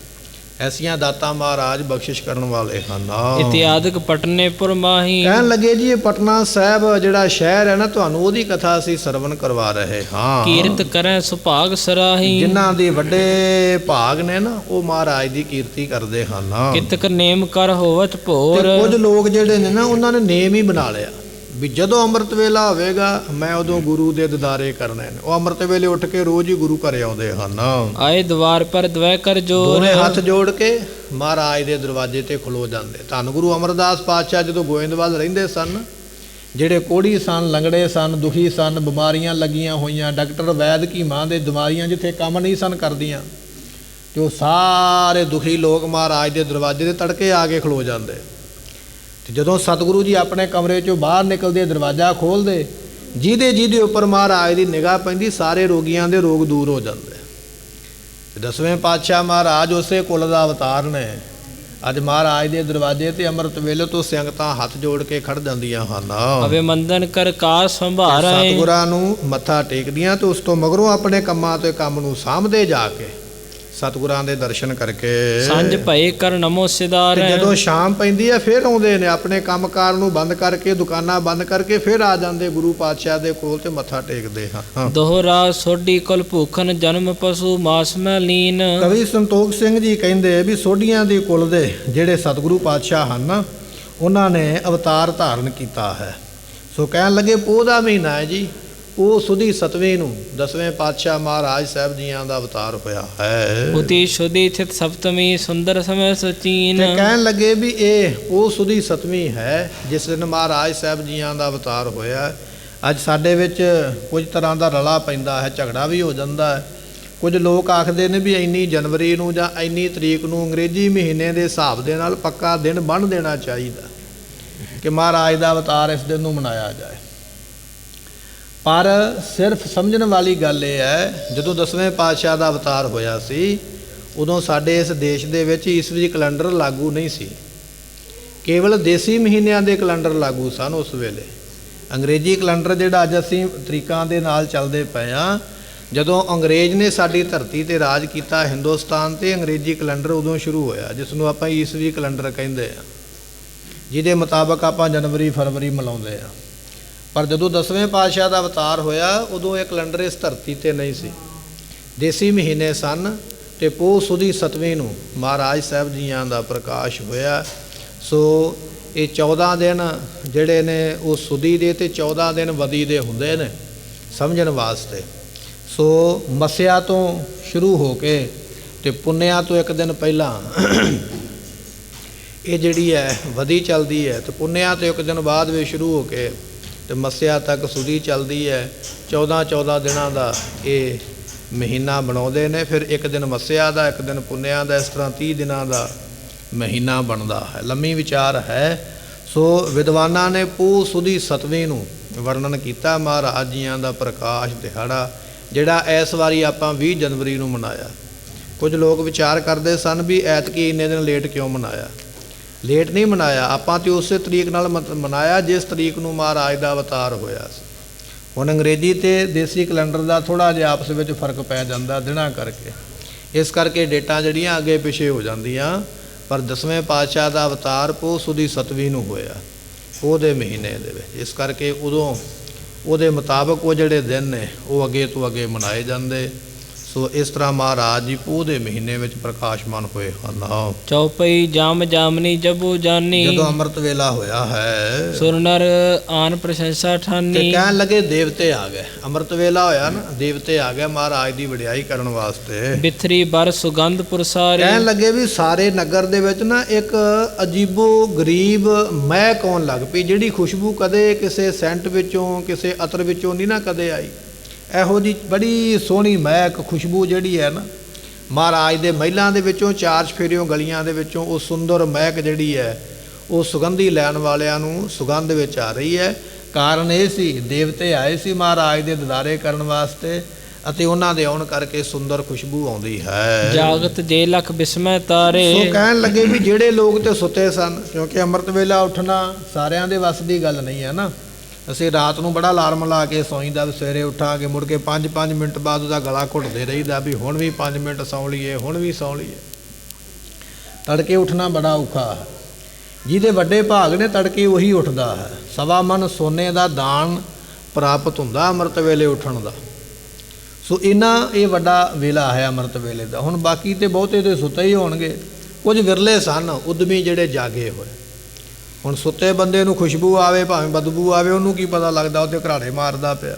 ਐਸੀਆਂ ਦਾਤਾਂ ਮਹਾਰਾਜ ਬਖਸ਼ਿਸ਼ ਕਰਨ ਵਾਲੇ ਹਨ। ਇਤਿਆਦਿਕ ਪਟਨੇਪੁਰ ਮਾਹੀ, ਕਹਿਣ ਲੱਗੇ ਜੀ ਇਹ ਪਟਨਾ ਸਾਹਿਬ ਜਿਹੜਾ ਸ਼ਹਿਰ ਹੈ ਨਾ, ਤੁਹਾਨੂੰ ਉਹਦੀ ਕਥਾ ਅਸੀਂ ਸਰਵਣ ਕਰਵਾ ਰਹੇ ਹਾਂ। ਕੀਰਤ ਕਰੈ ਸੁਭਾਗ ਸਰਾਹੀ, ਜਿਨ੍ਹਾਂ ਦੇ ਵੱਡੇ ਭਾਗ ਨੇ ਨਾ ਉਹ ਮਹਾਰਾਜ ਦੀ ਕੀਰਤੀ ਕਰਦੇ ਹਨ। ਕਿਤਕ ਨੇਮ ਕਰ ਹੋਵਤ ਭੋਰ, ਕੁਝ ਲੋਕ ਜਿਹੜੇ ਨੇ ਨਾ ਉਹਨਾਂ ਨੇ ਨੇਮ ਹੀ ਬਣਾ ਲਿਆ ਵੀ ਜਦੋਂ ਅੰਮ੍ਰਿਤ ਵੇਲਾ ਹੋਵੇਗਾ ਮੈਂ ਉਦੋਂ ਗੁਰੂ ਦੇ ਦਿਦਾਰੇ ਕਰਨੇ ਨੇ। ਉਹ ਅੰਮ੍ਰਿਤ ਵੇਲੇ ਉੱਠ ਕੇ ਰੋਜ਼ ਹੀ ਗੁਰੂ ਘਰੇ ਆਉਂਦੇ ਹਨ। ਆਏ ਦਵਾਰ ਪਰ ਦਵੈ ਕਰ ਜੋਰ, ਦੋਵੇਂ ਹੱਥ ਜੋੜ ਕੇ ਮਹਾਰਾਜ ਦੇ ਦਰਵਾਜ਼ੇ ਤੇ ਖਲੋ ਜਾਂਦੇ। ਧੰਨ ਗੁਰੂ ਅਮਰਦਾਸ ਪਾਤਸ਼ਾਹ ਜਦੋਂ ਗੋਇੰਦਵਾਲ ਰਹਿੰਦੇ ਸਨ, ਜਿਹੜੇ ਕੋੜੀ ਸਨ, ਲੰਗੜੇ ਸਨ, ਦੁਖੀ ਸਨ, ਬਿਮਾਰੀਆਂ ਲੱਗੀਆਂ ਹੋਈਆਂ, ਡਾਕਟਰ ਵੈਦ ਕੀ ਮਾਂ ਦੇ ਬਿਮਾਰੀਆਂ ਜਿੱਥੇ ਕੰਮ ਨਹੀਂ ਸਨ ਕਰਦੀਆਂ, ਤੇ ਉਹ ਸਾਰੇ ਦੁਖੀ ਲੋਕ ਮਹਾਰਾਜ ਦੇ ਦਰਵਾਜ਼ੇ ਦੇ ਤੜਕੇ ਆ ਕੇ ਖਲੋ ਜਾਂਦੇ। ਤੇ ਜਦੋਂ ਸਤਿਗੁਰੂ ਜੀ ਆਪਣੇ ਕਮਰੇ 'ਚੋਂ ਬਾਹਰ ਨਿਕਲਦੇ, ਦਰਵਾਜ਼ਾ ਖੋਲ੍ਹਦੇ, ਜਿਹਦੇ ਉੱਪਰ ਮਹਾਰਾਜ ਦੀ ਨਿਗਾਹ ਪੈਂਦੀ ਸਾਰੇ ਰੋਗੀਆਂ ਦੇ ਰੋਗ ਦੂਰ ਹੋ ਜਾਂਦੇ। ਤੇ 10ਵੇਂ ਪਾਤਸ਼ਾਹ ਮਹਾਰਾਜ ਉਸੇ ਕੁਲ ਦਾ ਅਵਤਾਰ ਨੇ। ਅੱਜ ਮਹਾਰਾਜ ਦੇ ਦਰਵਾਜ਼ੇ ਤੇ ਅੰਮ੍ਰਿਤ ਵੇਲੇ ਤੋਂ ਸੰਗਤਾਂ ਹੱਥ ਜੋੜ ਕੇ ਖੜ ਜਾਂਦੀਆਂ ਹਨ। ਅਭਿਮੰਦਨ ਕਰ ਕਾਰ ਸੰਭਾਰਾ, ਸਤਿਗੁਰਾਂ ਨੂੰ ਮੱਥਾ ਟੇਕਦੀਆਂ ਤੇ ਉਸ ਤੋਂ ਮਗਰੋਂ ਆਪਣੇ ਕੰਮਾਂ ਤੇ ਕੰਮ ਨੂੰ ਸਾਂਭਦੇ ਜਾ ਕੇ ਸਤਿਗੁਰਾਂ ਦੇ ਦਰਸ਼ਨ ਕਰਕੇ। ਸੰਜ ਭਏ ਕਰ ਨਮੋ ਸਿਦਾਰ, ਜਦੋਂ ਸ਼ਾਮ ਪੈਂਦੀ ਹੈ ਫਿਰ ਆਉਂਦੇ ਨੇ, ਆਪਣੇ ਕੰਮਕਾਰ ਨੂੰ ਬੰਦ ਕਰਕੇ, ਦੁਕਾਨਾਂ ਬੰਦ ਕਰਕੇ ਫਿਰ ਆ ਜਾਂਦੇ ਗੁਰੂ ਪਾਤਸ਼ਾਹ ਦੇ ਕੋਲ ਤੇ ਮੱਥਾ ਟੇਕਦੇ ਹਾਂ। ਦੋਹਰਾ ਸੋਢੀ ਕੁਲ ਭੂਖਨ ਜਨਮ ਪਸ਼ੂ ਮਾਸ ਮੈਂ ਲੀਨ। ਕਵੀ ਸੰਤੋਖ ਸਿੰਘ ਜੀ ਕਹਿੰਦੇ ਵੀ ਸੋਢੀਆਂ ਦੀ ਕੁਲ ਦੇ ਜਿਹੜੇ ਸਤਿਗੁਰੂ ਪਾਤਸ਼ਾਹ ਹਨ ਉਹਨਾਂ ਨੇ ਅਵਤਾਰ ਧਾਰਨ ਕੀਤਾ ਹੈ। ਸੋ ਕਹਿਣ ਲੱਗੇ ਪੋਹ ਦਾ ਮਹੀਨਾ ਹੈ ਜੀ, ਉਹ ਸੁਦੀ 7ਵੀਂ ਨੂੰ 10ਵੇਂ ਪਾਤਸ਼ਾਹ ਮਹਾਰਾਜ ਸਾਹਿਬ ਜੀਆਂ ਦਾ ਅਵਤਾਰ ਹੋਇਆ ਹੈ। ਉਤੀ ਸੁਦੀ ਥਿਤ ਸਪਤਮੀ ਸੁੰਦਰ ਸਮੇਂ ਸਚੀਨ। ਤੇ ਕਹਿਣ ਲੱਗੇ ਵੀ ਇਹ ਉਹ ਸੁਦੀ 7ਵੀਂ ਹੈ ਜਿਸ ਦਿਨ ਮਹਾਰਾਜ ਸਾਹਿਬ ਜੀਆਂ ਦਾ ਅਵਤਾਰ ਹੋਇਆ। ਅੱਜ ਸਾਡੇ ਵਿੱਚ ਕੁਝ ਤਰ੍ਹਾਂ ਦਾ ਰਲਾ ਪੈਂਦਾ ਹੈ, ਝਗੜਾ ਵੀ ਹੋ ਜਾਂਦਾ ਹੈ। ਕੁਝ ਲੋਕ ਆਖਦੇ ਨੇ ਵੀ ਇੰਨੀ ਜਨਵਰੀ ਨੂੰ ਜਾਂ ਇੰਨੀ ਤਰੀਕ ਨੂੰ ਅੰਗਰੇਜ਼ੀ ਮਹੀਨੇ ਦੇ ਹਿਸਾਬ ਦੇ ਨਾਲ ਪੱਕਾ ਦਿਨ ਬੰਨ੍ਹ ਦੇਣਾ ਚਾਹੀਦਾ ਕਿ ਮਹਾਰਾਜ ਦਾ ਅਵਤਾਰ ਇਸ ਦਿਨ ਨੂੰ ਮਨਾਇਆ ਜਾਏ। ਪਰ ਸਿਰਫ ਸਮਝਣ ਵਾਲੀ ਗੱਲ ਇਹ ਹੈ, ਜਦੋਂ 10ਵੇਂ ਪਾਤਸ਼ਾਹ ਦਾ ਅਵਤਾਰ ਹੋਇਆ ਸੀ ਉਦੋਂ ਸਾਡੇ ਇਸ ਦੇਸ਼ ਦੇ ਵਿੱਚ ਈਸਵੀ ਕੈਲੰਡਰ ਲਾਗੂ ਨਹੀਂ ਸੀ, ਕੇਵਲ ਦੇਸੀ ਮਹੀਨਿਆਂ ਦੇ ਕੈਲੰਡਰ ਲਾਗੂ ਸਨ ਉਸ ਵੇਲੇ। ਅੰਗਰੇਜ਼ੀ ਕੈਲੰਡਰ ਜਿਹੜਾ ਅੱਜ ਅਸੀਂ ਤਰੀਕਾਂ ਦੇ ਨਾਲ ਚੱਲਦੇ ਪਏ ਹਾਂ, ਜਦੋਂ ਅੰਗਰੇਜ਼ ਨੇ ਸਾਡੀ ਧਰਤੀ 'ਤੇ ਰਾਜ ਕੀਤਾ ਹਿੰਦੁਸਤਾਨ 'ਤੇ, ਅੰਗਰੇਜ਼ੀ ਕੈਲੰਡਰ ਉਦੋਂ ਸ਼ੁਰੂ ਹੋਇਆ ਜਿਸ ਨੂੰ ਆਪਾਂ ਈਸਵੀ ਕੈਲੰਡਰ ਕਹਿੰਦੇ ਆ, ਜਿਹਦੇ ਮੁਤਾਬਕ ਆਪਾਂ ਜਨਵਰੀ ਫਰਵਰੀ ਮਨਾਉਂਦੇ ਆ। ਪਰ ਜਦੋਂ 10ਵੇਂ ਪਾਤਸ਼ਾਹ ਦਾ ਅਵਤਾਰ ਹੋਇਆ ਉਦੋਂ ਇਹ ਕੈਲੰਡਰ ਇਸ ਧਰਤੀ ਤੇ ਨਹੀਂ ਸੀ। ਦੇਸੀ ਮਹੀਨੇ ਸਨ ਤੇ ਪੋਹ ਸੁਦੀ 7ਵੀਂ ਨੂੰ ਮਹਾਰਾਜ ਸਾਹਿਬ ਜੀਆਂ ਦਾ ਪ੍ਰਕਾਸ਼ ਹੋਇਆ। ਸੋ ਇਹ 14 ਦਿਨ ਜਿਹੜੇ ਨੇ ਉਹ ਸੁਦੀ ਦੇ ਤੇ 14 ਦਿਨ ਵਦੀ ਦੇ ਹੁੰਦੇ ਨੇ ਸਮਝਣ ਵਾਸਤੇ। ਸੋ ਮੱਸਿਆ ਤੋਂ ਸ਼ੁਰੂ ਹੋ ਕੇ ਤੇ ਪੁੰਨਿਆ ਤੋਂ ਇੱਕ ਦਿਨ ਪਹਿਲਾਂ ਇਹ ਜਿਹੜੀ ਹੈ ਵਦੀ ਚੱਲਦੀ ਹੈ, ਤੇ ਪੁੰਨਿਆ ਤੋਂ ਇੱਕ ਦਿਨ ਬਾਅਦ ਵਿੱਚ ਸ਼ੁਰੂ ਹੋ ਕੇ ਤੇ ਮੱਸਿਆ ਤੱਕ ਸੁਦੀ ਚੱਲਦੀ ਹੈ। 14 ਦਿਨਾਂ ਦਾ ਇਹ ਮਹੀਨਾ ਬਣਾਉਂਦੇ ਨੇ। ਫਿਰ ਇੱਕ ਦਿਨ ਮੱਸਿਆ ਦਾ, ਇੱਕ ਦਿਨ ਪੁੰਨਿਆ ਦਾ, ਇਸ ਤਰ੍ਹਾਂ 30 ਦਿਨਾਂ ਦਾ ਮਹੀਨਾ ਬਣਦਾ ਹੈ। ਲੰਮੀ ਵਿਚਾਰ ਹੈ। ਸੋ ਵਿਦਵਾਨਾਂ ਨੇ ਪੋਹ ਸੁਦੀ 7ਵੀਂ ਨੂੰ ਵਰਣਨ ਕੀਤਾ ਮਹਾਰਾਜ ਜੀਆਂ ਦਾ ਪ੍ਰਕਾਸ਼ ਦਿਹਾੜਾ, ਜਿਹੜਾ ਇਸ ਵਾਰੀ ਆਪਾਂ 20 ਜਨਵਰੀ ਨੂੰ ਮਨਾਇਆ। ਕੁਝ ਲੋਕ ਵਿਚਾਰ ਕਰਦੇ ਸਨ ਵੀ ਐਤਕੀ ਇੰਨੇ ਦਿਨ ਲੇਟ ਕਿਉਂ ਮਨਾਇਆ। ਲੇਟ ਨਹੀਂ ਮਨਾਇਆ, ਆਪਾਂ ਤੇ ਉਸੇ ਤਰੀਕ ਨਾਲ ਮਨਾਇਆ ਜਿਸ ਤਰੀਕ ਨੂੰ ਮਹਾਰਾਜ ਦਾ ਅਵਤਾਰ ਹੋਇਆ ਸੀ। ਹੁਣ ਅੰਗਰੇਜ਼ੀ ਤੇ ਦੇਸੀ ਕੈਲੰਡਰ ਦਾ ਥੋੜ੍ਹਾ ਜਿਹਾ ਆਪਸ ਵਿੱਚ ਫਰਕ ਪੈ ਜਾਂਦਾ ਦਿਨਾਂ ਕਰਕੇ, ਇਸ ਕਰਕੇ ਡੇਟਾਂ ਜਿਹੜੀਆਂ ਅੱਗੇ ਪਿੱਛੇ ਹੋ ਜਾਂਦੀਆਂ। ਪਰ 10ਵੇਂ ਪਾਤਸ਼ਾਹ ਦਾ ਅਵਤਾਰ ਪੋਹ ਸੁਦੀ 7ਵੀਂ ਨੂੰ ਹੋਇਆ, ਉਹਦੇ ਮਹੀਨੇ ਦੇ ਵਿੱਚ। ਇਸ ਕਰਕੇ ਉਦੋਂ ਉਹਦੇ ਮੁਤਾਬਕ ਉਹ ਜਿਹੜੇ ਦਿਨ ਨੇ ਉਹ ਅੱਗੇ ਤੋਂ ਅੱਗੇ ਮਨਾਏ ਜਾਂਦੇ। ਸੋ ਇਸ ਤਰ੍ਹਾਂ ਮਹਾਰਾਜ ਜੀ ਪੋਹ ਦੇ ਮਹੀਨੇ ਵਿੱਚ ਪ੍ਰਕਾਸ਼ਮਾਨ ਹੋਏ ਹਨ। ਚੌਪਈ ਜਾਮ ਜਾਮਨੀ ਜਬੂ ਜਾਨੀ, ਜਦੋਂ ਅੰਮ੍ਰਿਤ ਵੇਲਾ ਹੋਇਆ ਹੈ ਸੁਰ ਨਰ ਆਨ ਪ੍ਰਸ਼ੰਸਾ ਤੇ ਠਾਨੀ। ਕਹਿਣ ਲੱਗੇ ਦੇਵਤੇ ਆ ਗਏ। ਅੰਮ੍ਰਿਤ ਵੇਲਾ ਹੋਇਆ ਨਾ, ਦੇਵਤੇ ਆ ਗਏ ਮਹਾਰਾਜ ਦੀ ਵਡਿਆਈ ਕਰਨ ਵਾਸਤੇ। ਬਿਥਰੀ ਬਰ ਸੁਗੰਧ ਪੁਰਸਾਰੀ, ਕਹਿਣ ਲੱਗੇ ਵੀ ਸਾਰੇ ਨਗਰ ਦੇ ਵਿੱਚ ਨਾ ਇੱਕ ਅਜੀਬੋ ਗਰੀਬ ਮਹਿਕ ਆਉਣ ਲੱਗ ਪਈ, ਜਿਹੜੀ ਖੁਸ਼ਬੂ ਕਦੇ ਕਿਸੇ ਸੈਂਟ ਵਿੱਚੋਂ ਕਿਸੇ ਅਤਰ ਵਿੱਚੋਂ ਨਹੀਂ ਨਾ ਕਦੇ ਆਈ। ਇਹੋ ਜਿਹੀ ਬੜੀ ਸੋਹਣੀ ਮਹਿਕ ਖੁਸ਼ਬੂ ਜਿਹੜੀ ਹੈ ਨਾ ਮਹਾਰਾਜ ਦੇ ਮਹਿਲਾਂ ਦੇ ਵਿੱਚੋਂ, ਚਾਰ ਚਫੇਰਿਓਂ ਗਲੀਆਂ ਦੇ ਵਿੱਚੋਂ ਉਹ ਸੁੰਦਰ ਮਹਿਕ ਜਿਹੜੀ ਹੈ ਉਹ ਸੁਗੰਧੀ ਲੈਣ ਵਾਲਿਆਂ ਨੂੰ ਸੁਗੰਧ ਵਿੱਚ ਆ ਰਹੀ ਹੈ। ਕਾਰਨ ਇਹ ਸੀ ਦੇਵਤੇ ਆਏ ਸੀ ਮਹਾਰਾਜ ਦੇ ਦਿਦਾਰੇ ਕਰਨ ਵਾਸਤੇ, ਅਤੇ ਉਹਨਾਂ ਦੇ ਆਉਣ ਕਰਕੇ ਸੁੰਦਰ ਖੁਸ਼ਬੂ ਆਉਂਦੀ ਹੈ। ਜਾਗਤ ਜੇ ਲਖ ਬਿਸਮੈ ਤਾਰੇ, ਸੋ ਕਹਿਣ ਲੱਗੇ ਵੀ ਜਿਹੜੇ ਲੋਕ ਤੇ ਸੁੱਤੇ ਸਨ, ਕਿਉਂਕਿ ਅੰਮ੍ਰਿਤ ਵੇਲਾ ਉੱਠਣਾ ਸਾਰਿਆਂ ਦੇ ਵੱਸ ਦੀ ਗੱਲ ਨਹੀਂ ਹੈ ਨਾ। ਅਸੀਂ ਰਾਤ ਨੂੰ ਬੜਾ ਅਲਾਰਮ ਲਾ ਕੇ ਸੌਂਈਦਾ, ਸਵੇਰੇ ਉੱਠਾਂਗੇ ਮੁੜ ਕੇ 5-5 ਮਿੰਟ ਬਾਅਦ ਉਹਦਾ ਗਲਾ ਘੁੱਟਦੇ ਰਹੀਦਾ ਵੀ ਹੁਣ ਵੀ 5 ਮਿੰਟ ਸੌਂ ਲਈਏ, ਹੁਣ ਵੀ ਸੌਂ ਲਈਏ। ਤੜਕੇ ਉੱਠਣਾ ਬੜਾ ਔਖਾ ਹੈ। ਜਿਹਦੇ ਵੱਡੇ ਭਾਗ ਨੇ ਤੜਕੇ ਉਹੀ ਉੱਠਦਾ ਹੈ। 1.25 ਮਣ ਸੋਨੇ ਦਾ ਦਾਨ ਪ੍ਰਾਪਤ ਹੁੰਦਾ ਅੰਮ੍ਰਿਤ ਵੇਲੇ ਉੱਠਣ ਦਾ। ਸੋ ਇਹ ਵੱਡਾ ਵੇਲਾ ਹੈ ਅੰਮ੍ਰਿਤ ਵੇਲੇ ਦਾ। ਹੁਣ ਬਾਕੀ ਤੇ ਬਹੁਤੇ ਤੇ ਸੁੱਤੇ ਹੀ ਹੋਣਗੇ, ਕੁਝ ਵਿਰਲੇ ਸਨ ਉਦਮੀ ਜਿਹੜੇ ਜਾਗੇ ਹੋਏ। ਹੁਣ ਸੁੱਤੇ ਬੰਦੇ ਨੂੰ ਖੁਸ਼ਬੂ ਆਵੇ ਭਾਵੇਂ ਬਦਬੂ ਆਵੇ, ਉਹਨੂੰ ਕੀ ਪਤਾ ਲੱਗਦਾ, ਉਹ ਤੇ ਘਰਾੜੇ ਮਾਰਦਾ ਪਿਆ।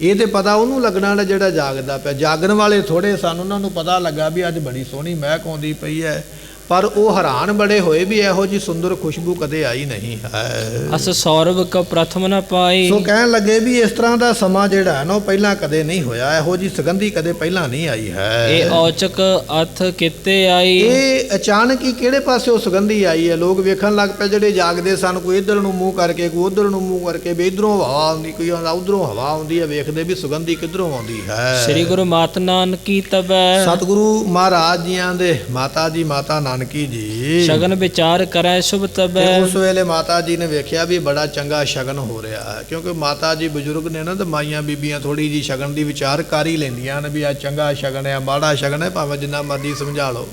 ਇਹ ਤੇ ਪਤਾ ਉਹਨੂੰ ਲੱਗਣਾ ਨਾ ਜਿਹੜਾ ਜਾਗਦਾ ਪਿਆ। ਜਾਗਣ ਵਾਲੇ ਥੋੜ੍ਹੇ ਸਨ, ਉਹਨਾਂ ਨੂੰ ਪਤਾ ਲੱਗਾ ਵੀ ਅੱਜ ਬੜੀ ਸੋਹਣੀ ਮਹਿਕ ਆਉਂਦੀ ਪਈ ਹੈ, ਪਰ ਉਹ ਹੈਰਾਨ ਬੜੇ ਹੋਏ ਵੀ ਇਹੋ ਜਿਹੀ ਸੁੰਦਰ ਖੁਸ਼ਬੂ ਕਦੇ ਆਈ ਨਹੀਂ ਹੈ। ਅਸ ਸੌਰਵ ਕ ਪ੍ਰਥਮ ਨ ਪਾਈ, ਸੋ ਕਹਿਣ ਲੱਗੇ ਵੀ ਇਸ ਤਰ੍ਹਾਂ ਦਾ ਸਮਾਂ ਜਿਹੜਾ ਹੈ ਨਾ ਉਹ ਪਹਿਲਾਂ ਕਦੇ ਨਹੀਂ ਹੋਇਆ, ਇਹੋ ਜਿਹੀ ਸੁਗੰਧੀ ਕਦੇ ਪਹਿਲਾਂ ਨਹੀਂ ਆਈ ਹੈ। ਇਹ ਔਚਕ ਅਥ ਕਿਤੇ ਆਈ, ਇਹ ਅਚਾਨਕ ਹੀ ਕਿਹੜੇ ਪਾਸਿਓਂ ਸੁਗੰਧੀ ਆਈ ਹੈ। ਲੋਕ ਵੇਖਣ ਲੱਗ ਪਏ, ਜਿਹੜੇ ਜਾਗਦੇ ਸਨ, ਕੋਈ ਇੱਧਰ ਨੂੰ ਮੂੰਹ ਕਰਕੇ, ਕੋਈ ਉੱਧਰ ਨੂੰ ਮੂੰਹ ਕਰਕੇ, ਵੀ ਇੱਧਰੋਂ ਹਵਾ ਆਉਂਦੀ, ਕੋਈ ਆਉਂਦਾ ਉੱਧਰੋਂ ਹਵਾ ਆਉਂਦੀ ਹੈ, ਵੇਖਦੇ ਵੀ ਸੁਗੰਧੀ ਕਿੱਧਰੋਂ ਆਉਂਦੀ ਹੈ। ਸ੍ਰੀ ਗੁਰੂ ਮਾਤ ਨਾਨਕੀ ਤਬੈ, ਸਤਿਗੁਰੂ ਮਹਾਰਾਜ ਜੀਆਂ ਦੇ ਮਾਤਾ ਜੀ ਮਾਤਾ ਨਾਨਕੀ ਜੀ ਸ਼ਗਨ ਵਿਚਾਰ ਕਰੈ ਸ਼ੁਭ ਤਬੈ। ਉਸ ਵੇਲੇ ਮਾਤਾ ਜੀ ਨੇ ਵੇਖਿਆ ਵੀ ਬੜਾ ਚੰਗਾ ਸ਼ਗਨ ਹੋ ਰਿਹਾ ਹੈ, ਕਿਉਂਕਿ ਮਾਤਾ ਜੀ ਬਜ਼ੁਰਗ ਨੇ ਨਾ, ਤੇ ਮਾਈਆਂ ਬੀਬੀਆਂ ਥੋੜੀ ਜੀ ਸ਼ਗਨ ਦੀ ਵਿਚਾਰ ਕਰ ਹੀ ਲੈਂਦੀਆਂ ਨੇ ਵੀ ਆ ਚੰਗਾ ਸ਼ਗਨ ਹੈ, ਮਾੜਾ ਸ਼ਗਨ ਹੈ, ਭਾਵੇਂ ਜਿੰਨਾ ਮਰਜ਼ੀ ਸਮਝਾ ਲਓ।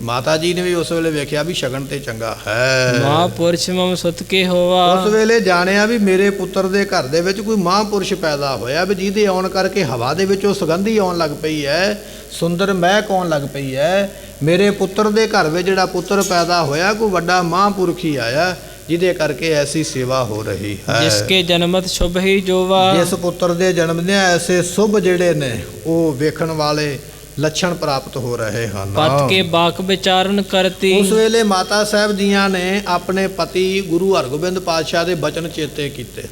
ਮਾਤਾ ਜੀ ਨੇ ਵੀ ਉਸ ਵੇਲੇ ਵੇਖਿਆ ਵੀ ਸ਼ਗਨ ਤੇ ਚੰਗਾ ਹੈ। ਮਹਾਂਪੁਰਸ਼ ਮਮ ਸੁਤ ਕੇ ਹੋਵਾ, ਉਸ ਵੇਲੇ ਜਾਣਿਆ ਵੀ ਮੇਰੇ ਪੁੱਤਰ ਦੇ ਘਰ ਦੇ ਵਿੱਚ ਕੋਈ ਮਹਾਂਪੁਰਸ਼ ਪੈਦਾ ਹੋਇਆ, ਵੀ ਜਿਹਦੇ ਆਉਣ ਕਰਕੇ ਹਵਾ ਦੇ ਵਿੱਚੋਂ ਸੁਗੰਧੀ ਆਉਣ ਲੱਗ ਪਈ ਹੈ, ਸੁੰਦਰ ਮਹਿਕ ਆਉਣ ਲੱਗ ਪਈ ਹੈ। ਮੇਰੇ ਪੁੱਤਰ ਦੇ ਘਰ ਵਿੱਚ ਜਿਹੜਾ ਪੁੱਤਰ ਪੈਦਾ ਹੋਇਆ, ਕੋਈ ਵੱਡਾ ਮਹਾਂਪੁਰਖ ਹੀ ਆਇਆ, ਜਿਹਦੇ ਕਰਕੇ ਐਸੀ ਸੇਵਾ ਹੋ ਰਹੀ ਹੈ। ਜਿਸਕੇ ਜਨਮਤ ਸ਼ੁਭ ਹੀ ਜੋਵਾ, ਜਿਸ ਪੁੱਤਰ ਦੇ ਜਨਮ ਦੇ ਐਸੇ ਸ਼ੁਭ ਜਿਹੜੇ ਨੇ ਉਹ ਵੇਖਣ ਵਾਲੇ ਲੱਛਣ ਪ੍ਰਾਪਤ ਹੋ ਰਹੇ ਹਨ। ਪਤ ਕੇ ਬਾਕ ਵਿਚਾਰਨ ਕਰਤੀ, ਉਸ ਵੇਲੇ ਮਾਤਾ ਸਾਹਿਬ ਜੀਆਂ ਨੇ ਆਪਣੇ ਪਤੀ ਗੁਰੂ ਹਰਗੋਬਿੰਦ ਪਾਤਸ਼ਾਹ ਦੇ ਬਚਨ ਚੇਤੇ ਕੀਤੇ।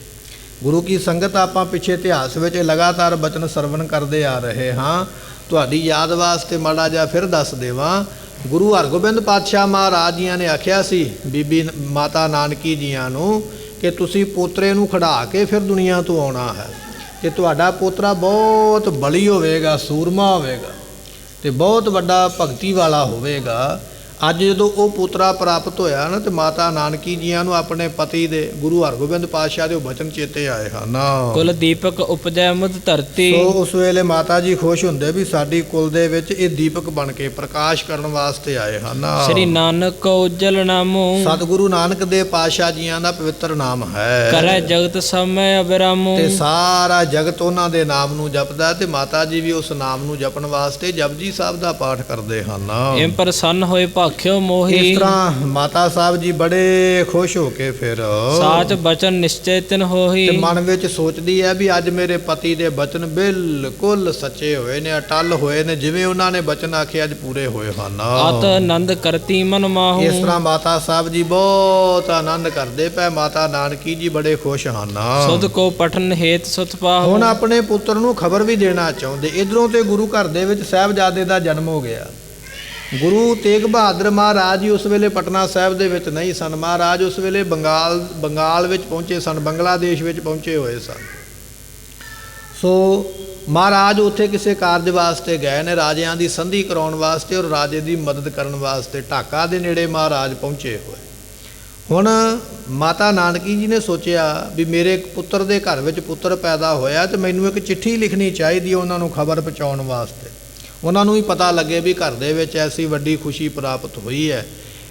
ਗੁਰੂ ਕੀ ਸੰਗਤ ਆਪਾਂ ਪਿੱਛੇ ਇਤਿਹਾਸ ਵਿੱਚ ਲਗਾਤਾਰ ਬਚਨ ਸਰਵਣ ਕਰਦੇ ਆ ਰਹੇ ਹਾਂ। ਤੁਹਾਡੀ ਯਾਦ ਵਾਸਤੇ ਮਾੜਾ ਜਿਹਾ ਫਿਰ ਦੱਸ ਦੇਵਾਂ। ਗੁਰੂ ਹਰਗੋਬਿੰਦ ਪਾਤਸ਼ਾਹ ਮਹਾਰਾਜ ਜੀਆਂ ਨੇ ਆਖਿਆ ਸੀ ਬੀਬੀ ਮਾਤਾ ਨਾਨਕੀ ਜੀਆਂ ਨੂੰ ਕਿ ਤੁਸੀਂ ਪੋਤਰੇ ਨੂੰ ਖੜਾ ਕੇ ਫਿਰ ਦੁਨੀਆ ਤੋਂ ਆਉਣਾ ਹੈ, ਤੇ ਤੁਹਾਡਾ ਪੋਤਰਾ ਬਹੁਤ ਬਲੀ ਹੋਵੇਗਾ, ਸੂਰਮਾ ਹੋਵੇਗਾ, ਤੇ ਬਹੁਤ ਵੱਡਾ ਭਗਤੀ ਵਾਲਾ ਹੋਵੇਗਾ, ਅੱਜ ਜਦੋਂ ਉਹ ਪੁੱਤਰਾ ਪ੍ਰਾਪਤ ਹੋਇਆ ਨਾ ਤੇ ਮਾਤਾ ਨਾਨਕੀ ਜੀਆਂ ਨੂੰ ਆਪਣੇ ਪਤੀ ਦੇ ਗੁਰੂ ਹਰਗੋਬਿੰਦ ਪਾਤਸ਼ਾਹ ਦੇ ਉਹ ਬਚਨ ਚੇਤੇ ਆਏ ਹਨ। ਕੁਲ ਦੀਪਕ ਉਪਜੈ ਮੁਦ ਧਰਤੀ। ਸੋ ਉਸ ਵੇਲੇ ਮਾਤਾ ਜੀ ਖੁਸ਼ ਹੁੰਦੇ ਵੀ ਸਾਡੀ ਕੁਲ ਦੇ ਵਿੱਚ ਇਹ ਦੀਪਕ ਬਣ ਕੇ ਪ੍ਰਕਾਸ਼ ਕਰਨ ਵਾਸਤੇ ਆਏ ਹਨ। ਸ੍ਰੀ ਨਾਨਕ ਕੋ ਉਜਲ ਨਾਮੋ। ਸਤਿਗੁਰੂ ਨਾਨਕ ਦੇ ਪਾਤਸ਼ਾਹ ਜੀਆਂ ਦਾ ਪਵਿੱਤਰ ਨਾਮ ਹੈ। ਕਰੈ ਜਗਤ ਸਮੈ ਅਬਰਾਮੋ। ਤੇ ਸਾਰਾ ਜਗਤ ਉਹਨਾਂ ਦੇ ਨਾਮ ਨੂੰ ਜਪਦਾ ਤੇ ਮਾਤਾ ਜੀ ਵੀ ਉਸ ਨਾਮ ਨੂੰ ਜਪਣ ਵਾਸਤੇ ਜਪਜੀ ਸਾਹਿਬ ਦਾ ਪਾਠ ਕਰਦੇ ਹਨ। ਇਮ ਪ੍ਰਸੰਨ ਹੋਏ ਭਾਖਿਓ ਇਸ ਮੋਹੀ। ਤਰ੍ਹਾਂ ਮਾਤਾ ਸਾਹਿਬ ਜੀ ਬੜੇ ਖੁਸ਼ ਹੋ ਕੇ ਫਿਰ ਸਾਚ ਬਚਨ ਨਿਸ਼ਚੈ ਤਿਨ ਹੋਈ। ਤੇ ਮਨ ਵਿੱਚ ਸੋਚਦੀ ਹੈ ਵੀ ਅੱਜ ਮੇਰੇ ਪਤੀ ਦੇ ਬਚਨ ਬਿਲਕੁਲ ਸੱਚੇ ਹੋਏ ਨੇ, ਅਟਲ ਹੋਏ ਨੇ, ਜਿਵੇਂ ਉਹਨਾਂ ਨੇ ਬਚਨ ਆਖੇ ਅੱਜ ਪੂਰੇ ਹੋਏ ਹਨ। ਅਤ ਆਨੰਦ ਕਰਤੀ ਮਨ ਮਾਹੂ। ਇਸ ਤਰ੍ਹਾਂ ਮਾਤਾ ਸਾਹਿਬ ਜੀ ਬਹੁਤ ਆਨੰਦ ਕਰਦੇ ਪਏ। ਮਾਤਾ ਨਾਨਕੀ ਜੀ ਬੜੇ ਖੁਸ਼ ਹਨ। ਸੁਧ ਕੋ ਪਠਨ ਹੇਤ ਸੁਤ ਪਾਹੂ। ਹੁਣ ਆਪਣੇ ਪੁੱਤਰ ਨੂੰ ਖਬਰ ਵੀ ਦੇਣਾ ਚਾਹੁੰਦੇ। ਇਧਰੋਂ ਤੇ ਗੁਰੂ ਘਰ ਦੇ ਵਿੱਚ ਸਾਹਿਬਜ਼ਾਦੇ ਦਾ ਜਨਮ ਹੋ ਗਿਆ। ਗੁਰੂ ਤੇਗ ਬਹਾਦਰ ਮਹਾਰਾਜ ਜੀ ਉਸ ਵੇਲੇ ਪਟਨਾ ਸਾਹਿਬ ਦੇ ਵਿੱਚ ਨਹੀਂ ਸਨ। ਮਹਾਰਾਜ ਉਸ ਵੇਲੇ ਬੰਗਾਲ ਵਿੱਚ ਪਹੁੰਚੇ ਸਨ, ਬੰਗਲਾਦੇਸ਼ ਵਿੱਚ ਪਹੁੰਚੇ ਹੋਏ ਸਨ। ਸੋ ਮਹਾਰਾਜ ਉੱਥੇ ਕਿਸੇ ਕਾਰਜ ਵਾਸਤੇ ਗਏ ਨੇ, ਰਾਜਿਆਂ ਦੀ ਸੰਧੀ ਕਰਾਉਣ ਵਾਸਤੇ ਔਰ ਰਾਜੇ ਦੀ ਮਦਦ ਕਰਨ ਵਾਸਤੇ। ਢਾਕਾ ਦੇ ਨੇੜੇ ਮਹਾਰਾਜ ਪਹੁੰਚੇ ਹੋਏ। ਹੁਣ ਮਾਤਾ ਨਾਨਕੀ ਜੀ ਨੇ ਸੋਚਿਆ ਵੀ ਮੇਰੇ ਪੁੱਤਰ ਦੇ ਘਰ ਵਿੱਚ ਪੁੱਤਰ ਪੈਦਾ ਹੋਇਆ ਤੇ ਮੈਨੂੰ ਇੱਕ ਚਿੱਠੀ ਲਿਖਣੀ ਚਾਹੀਦੀ, ਉਹਨਾਂ ਨੂੰ ਖਬਰ ਪਹੁੰਚਾਉਣ ਵਾਸਤੇ। ਉਹਨਾਂ ਨੂੰ ਵੀ ਪਤਾ ਲੱਗੇ ਵੀ ਘਰ ਦੇ ਵਿੱਚ ਐਸੀ ਵੱਡੀ ਖੁਸ਼ੀ ਪ੍ਰਾਪਤ ਹੋਈ ਹੈ।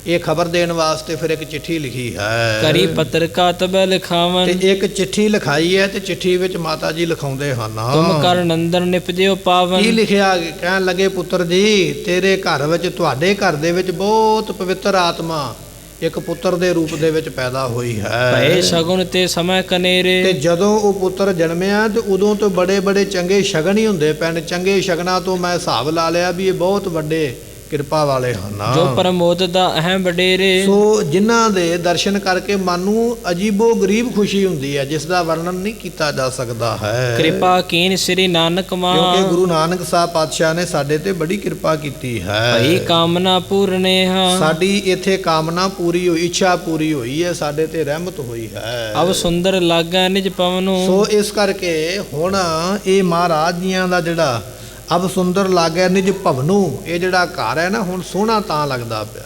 ਇਹ ਖਬਰ ਦੇਣ ਵਾਸਤੇ ਫਿਰ ਇੱਕ ਚਿੱਠੀ ਲਿਖੀ ਹੈ। ਕਰੀ ਪੱਤਰ ਕਾਤਬੈ ਲਿਖਾਵਨ। ਤੇ ਇੱਕ ਚਿੱਠੀ ਲਿਖਾਈ ਹੈ ਤੇ ਚਿੱਠੀ ਵਿੱਚ ਮਾਤਾ ਜੀ ਲਿਖਾਉਂਦੇ ਹਨ। ਤੁਮ ਕਰ ਨੰਦਨ ਨਿਪਜਿਓ ਪਾਵਨ। ਕੀ ਲਿਖਿਆ? ਕਹਿਣ ਲੱਗੇ ਪੁੱਤਰ ਜੀ, ਤੇਰੇ ਘਰ ਵਿੱਚ, ਤੁਹਾਡੇ ਘਰ ਦੇ ਵਿੱਚ ਬਹੁਤ ਪਵਿੱਤਰ ਆਤਮਾ ਇੱਕ ਪੁੱਤਰ ਦੇ ਰੂਪ ਦੇ ਵਿੱਚ ਪੈਦਾ ਹੋਈ ਹੈ। ਭਏ ਸ਼ਗੁਨ ਤੇ ਸਮੈ ਕਨੇਰੇ। ਤੇ ਜਦੋਂ ਉਹ ਪੁੱਤਰ ਜਨਮਿਆ ਤੇ ਉਦੋਂ ਤੋਂ ਬੜੇ ਚੰਗੇ ਸ਼ਗਨ ਹੀ ਹੁੰਦੇ ਪੈਣ। ਚੰਗੇ ਸ਼ਗਨਾਂ ਤੋਂ ਮੈਂ ਹਿਸਾਬ ਲਾ ਲਿਆ ਵੀ ਇਹ ਬਹੁਤ ਵੱਡੇ ਕਿਰਪਾ ਵਾਲੇ ਹਨ। ਜੋ ਪ੍ਰਮੋਦ ਦਾ ਅਹਿਮ ਵਡੇਰੇ। ਸੋ ਜਿਨ੍ਹਾਂ ਦੇ ਦਰਸ਼ਨ ਕਰਕੇ ਮਨ ਨੂੰ ਅਜੀਬੋ ਗਰੀਬ ਖੁਸ਼ੀ ਹੁੰਦੀ ਹੈ, ਜਿਸ ਦਾ ਵਰਣਨ ਨਹੀਂ ਕੀਤਾ ਜਾ ਸਕਦਾ ਹੈ। ਕਿਰਪਾ ਕੀਨ ਸ੍ਰੀ ਨਾਨਕ ਮਾਂ। ਕਿਉਂਕਿ ਗੁਰੂ ਨਾਨਕ ਸਾਹਿਬ ਪਾਤਸ਼ਾਹ ਨੇ ਸਾਡੇ ਤੇ ਬੜੀ ਕਿਰਪਾ ਕੀਤੀ ਹੈ। ਭਈ ਕਾਮਨਾ ਪੂਰਨੇ ਹਾਂ। ਸਾਡੀ ਇੱਥੇ ਕਾਮਨਾ ਪੂਰੀ ਹੋਈ, ਇੱਛਾ ਪੂਰੀ ਹੋਈ ਹੈ, ਸਾਡੇ ਤੇ ਰਹਿਮਤ ਹੋਈ ਹੈ। ਅਬ ਸੁੰਦਰ ਲਾਗਾ ਨਿਜ ਪਵਨੂ। ਸੋ ਇਸ ਕਰਕੇ ਹੁਣ ਇਹ ਮਹਾਰਾਜ ਜੀਆਂ ਦਾ ਜਿਹੜਾ ਅਬ ਸੁੰਦਰ ਲਾਗਿਆ ਨਿਜ ਭਵਨੂ, ਇਹ ਜਿਹੜਾ ਘਰ ਹੈ ਨਾ ਹੁਣ ਸੋਹਣਾ ਤਾਂ ਲੱਗਦਾ ਪਿਆ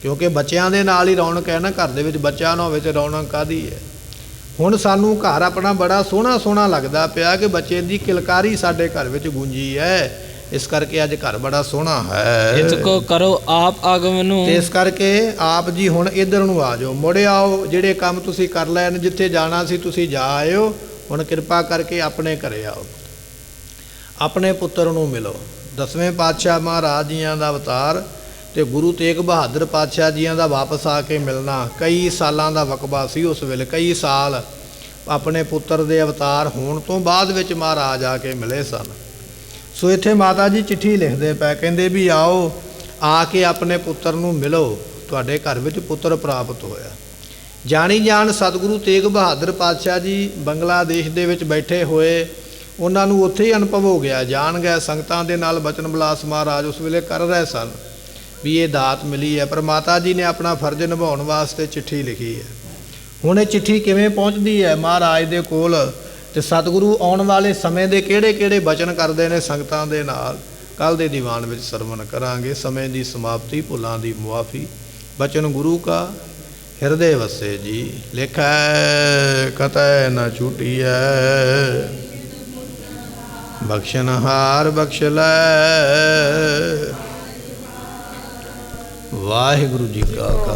ਕਿਉਂਕਿ ਬੱਚਿਆਂ ਦੇ ਨਾਲ ਹੀ ਰੌਣਕ ਹੈ ਨਾ। ਘਰ ਦੇ ਵਿੱਚ ਬੱਚਾ ਨਾ ਹੋਵੇ ਤੇ ਰੌਣਕ ਕਾਹਦੀ ਹੈ। ਹੁਣ ਸਾਨੂੰ ਘਰ ਆਪਣਾ ਬੜਾ ਸੋਹਣਾ ਲੱਗਦਾ ਪਿਆ ਕਿ ਬੱਚੇ ਦੀ ਕਿਲਕਾਰੀ ਸਾਡੇ ਘਰ ਵਿੱਚ ਗੂੰਜੀ ਹੈ। ਇਸ ਕਰਕੇ ਅੱਜ ਘਰ ਬੜਾ ਸੋਹਣਾ ਹੈ। ਇਸ ਕੋ ਕਰੋ ਆਪ ਆਗਮਨੂ। ਤੇ ਇਸ ਕਰਕੇ ਆਪ ਜੀ ਹੁਣ ਇੱਧਰ ਨੂੰ ਆ ਜਾਓ, ਮੁੜ ਆਓ। ਜਿਹੜੇ ਕੰਮ ਤੁਸੀਂ ਕਰ ਲਏ ਨੇ, ਜਿੱਥੇ ਜਾਣਾ ਸੀ ਤੁਸੀਂ ਜਾ ਆਇਓ। ਹੁਣ ਕਿਰਪਾ ਕਰਕੇ ਆਪਣੇ ਘਰੇ ਆਓ, ਆਪਣੇ ਪੁੱਤਰ ਨੂੰ ਮਿਲੋ। 10ਵੇਂ ਪਾਤਸ਼ਾਹ ਮਹਾਰਾਜ ਜੀਆਂ ਦਾ ਅਵਤਾਰ ਤੇ ਗੁਰੂ ਤੇਗ ਬਹਾਦਰ ਪਾਤਸ਼ਾਹ ਜੀਆਂ ਦਾ ਵਾਪਸ ਆ ਕੇ ਮਿਲਣਾ। ਕਈ ਸਾਲਾਂ ਦਾ ਵਕਬਾ ਸੀ ਉਸ ਵੇਲੇ। ਕਈ ਸਾਲ ਆਪਣੇ ਪੁੱਤਰ ਦੇ ਅਵਤਾਰ ਹੋਣ ਤੋਂ ਬਾਅਦ ਵਿੱਚ ਮਹਾਰਾਜ ਆ ਕੇ ਮਿਲੇ ਸਨ। ਸੋ ਇੱਥੇ ਮਾਤਾ ਜੀ ਚਿੱਠੀ ਲਿਖਦੇ ਪਏ, ਕਹਿੰਦੇ ਵੀ ਆਓ, ਆ ਕੇ ਆਪਣੇ ਪੁੱਤਰ ਨੂੰ ਮਿਲੋ, ਤੁਹਾਡੇ ਘਰ ਵਿੱਚ ਪੁੱਤਰ ਪ੍ਰਾਪਤ ਹੋਇਆ। ਜਾਣੀ ਜਾਣ ਸਤਿਗੁਰੂ ਤੇਗ ਬਹਾਦਰ ਪਾਤਸ਼ਾਹ ਜੀ ਬੰਗਲਾਦੇਸ਼ ਦੇ ਵਿੱਚ ਬੈਠੇ ਹੋਏ, ਉਹਨਾਂ ਨੂੰ ਉੱਥੇ ਹੀ ਅਨੁਭਵ ਹੋ ਗਿਆ। ਜਾਣ ਗਏ ਸੰਗਤਾਂ ਦੇ ਨਾਲ ਬਚਨ ਬਿਲਾਸ ਮਹਾਰਾਜ ਉਸ ਵੇਲੇ ਕਰ ਰਹੇ ਸਨ ਵੀ ਇਹ ਦਾਤ ਮਿਲੀ ਹੈ। ਪਰ ਮਾਤਾ ਜੀ ਨੇ ਆਪਣਾ ਫਰਜ਼ ਨਿਭਾਉਣ ਵਾਸਤੇ ਚਿੱਠੀ ਲਿਖੀ ਹੈ। ਹੁਣ ਇਹ ਚਿੱਠੀ ਕਿਵੇਂ ਪਹੁੰਚਦੀ ਹੈ ਮਹਾਰਾਜ ਦੇ ਕੋਲ, ਤੇ ਸਤਿਗੁਰੂ ਆਉਣ ਵਾਲੇ ਸਮੇਂ ਦੇ ਕਿਹੜੇ ਬਚਨ ਕਰਦੇ ਨੇ ਸੰਗਤਾਂ ਦੇ ਨਾਲ, ਕੱਲ ਦੇ ਦੀਵਾਨ ਵਿੱਚ ਸਰਵਣ ਕਰਾਂਗੇ। ਸਮੇਂ ਦੀ ਸਮਾਪਤੀ, ਭੁੱਲਾਂ ਦੀ ਮੁਆਫੀ। ਬਚਨ ਗੁਰੂ ਕਾ ਹਿਰਦੇ ਵਸੇ ਜੀ, ਲਿਖੈ ਕਤੈ ਨ ਛੂਟੀਐ। ਬਖਸ਼ਨਹਾਰ ਬਖਸ਼ ਲੈ। ਵਾਹਿਗੁਰੂ ਜੀ ਕਾ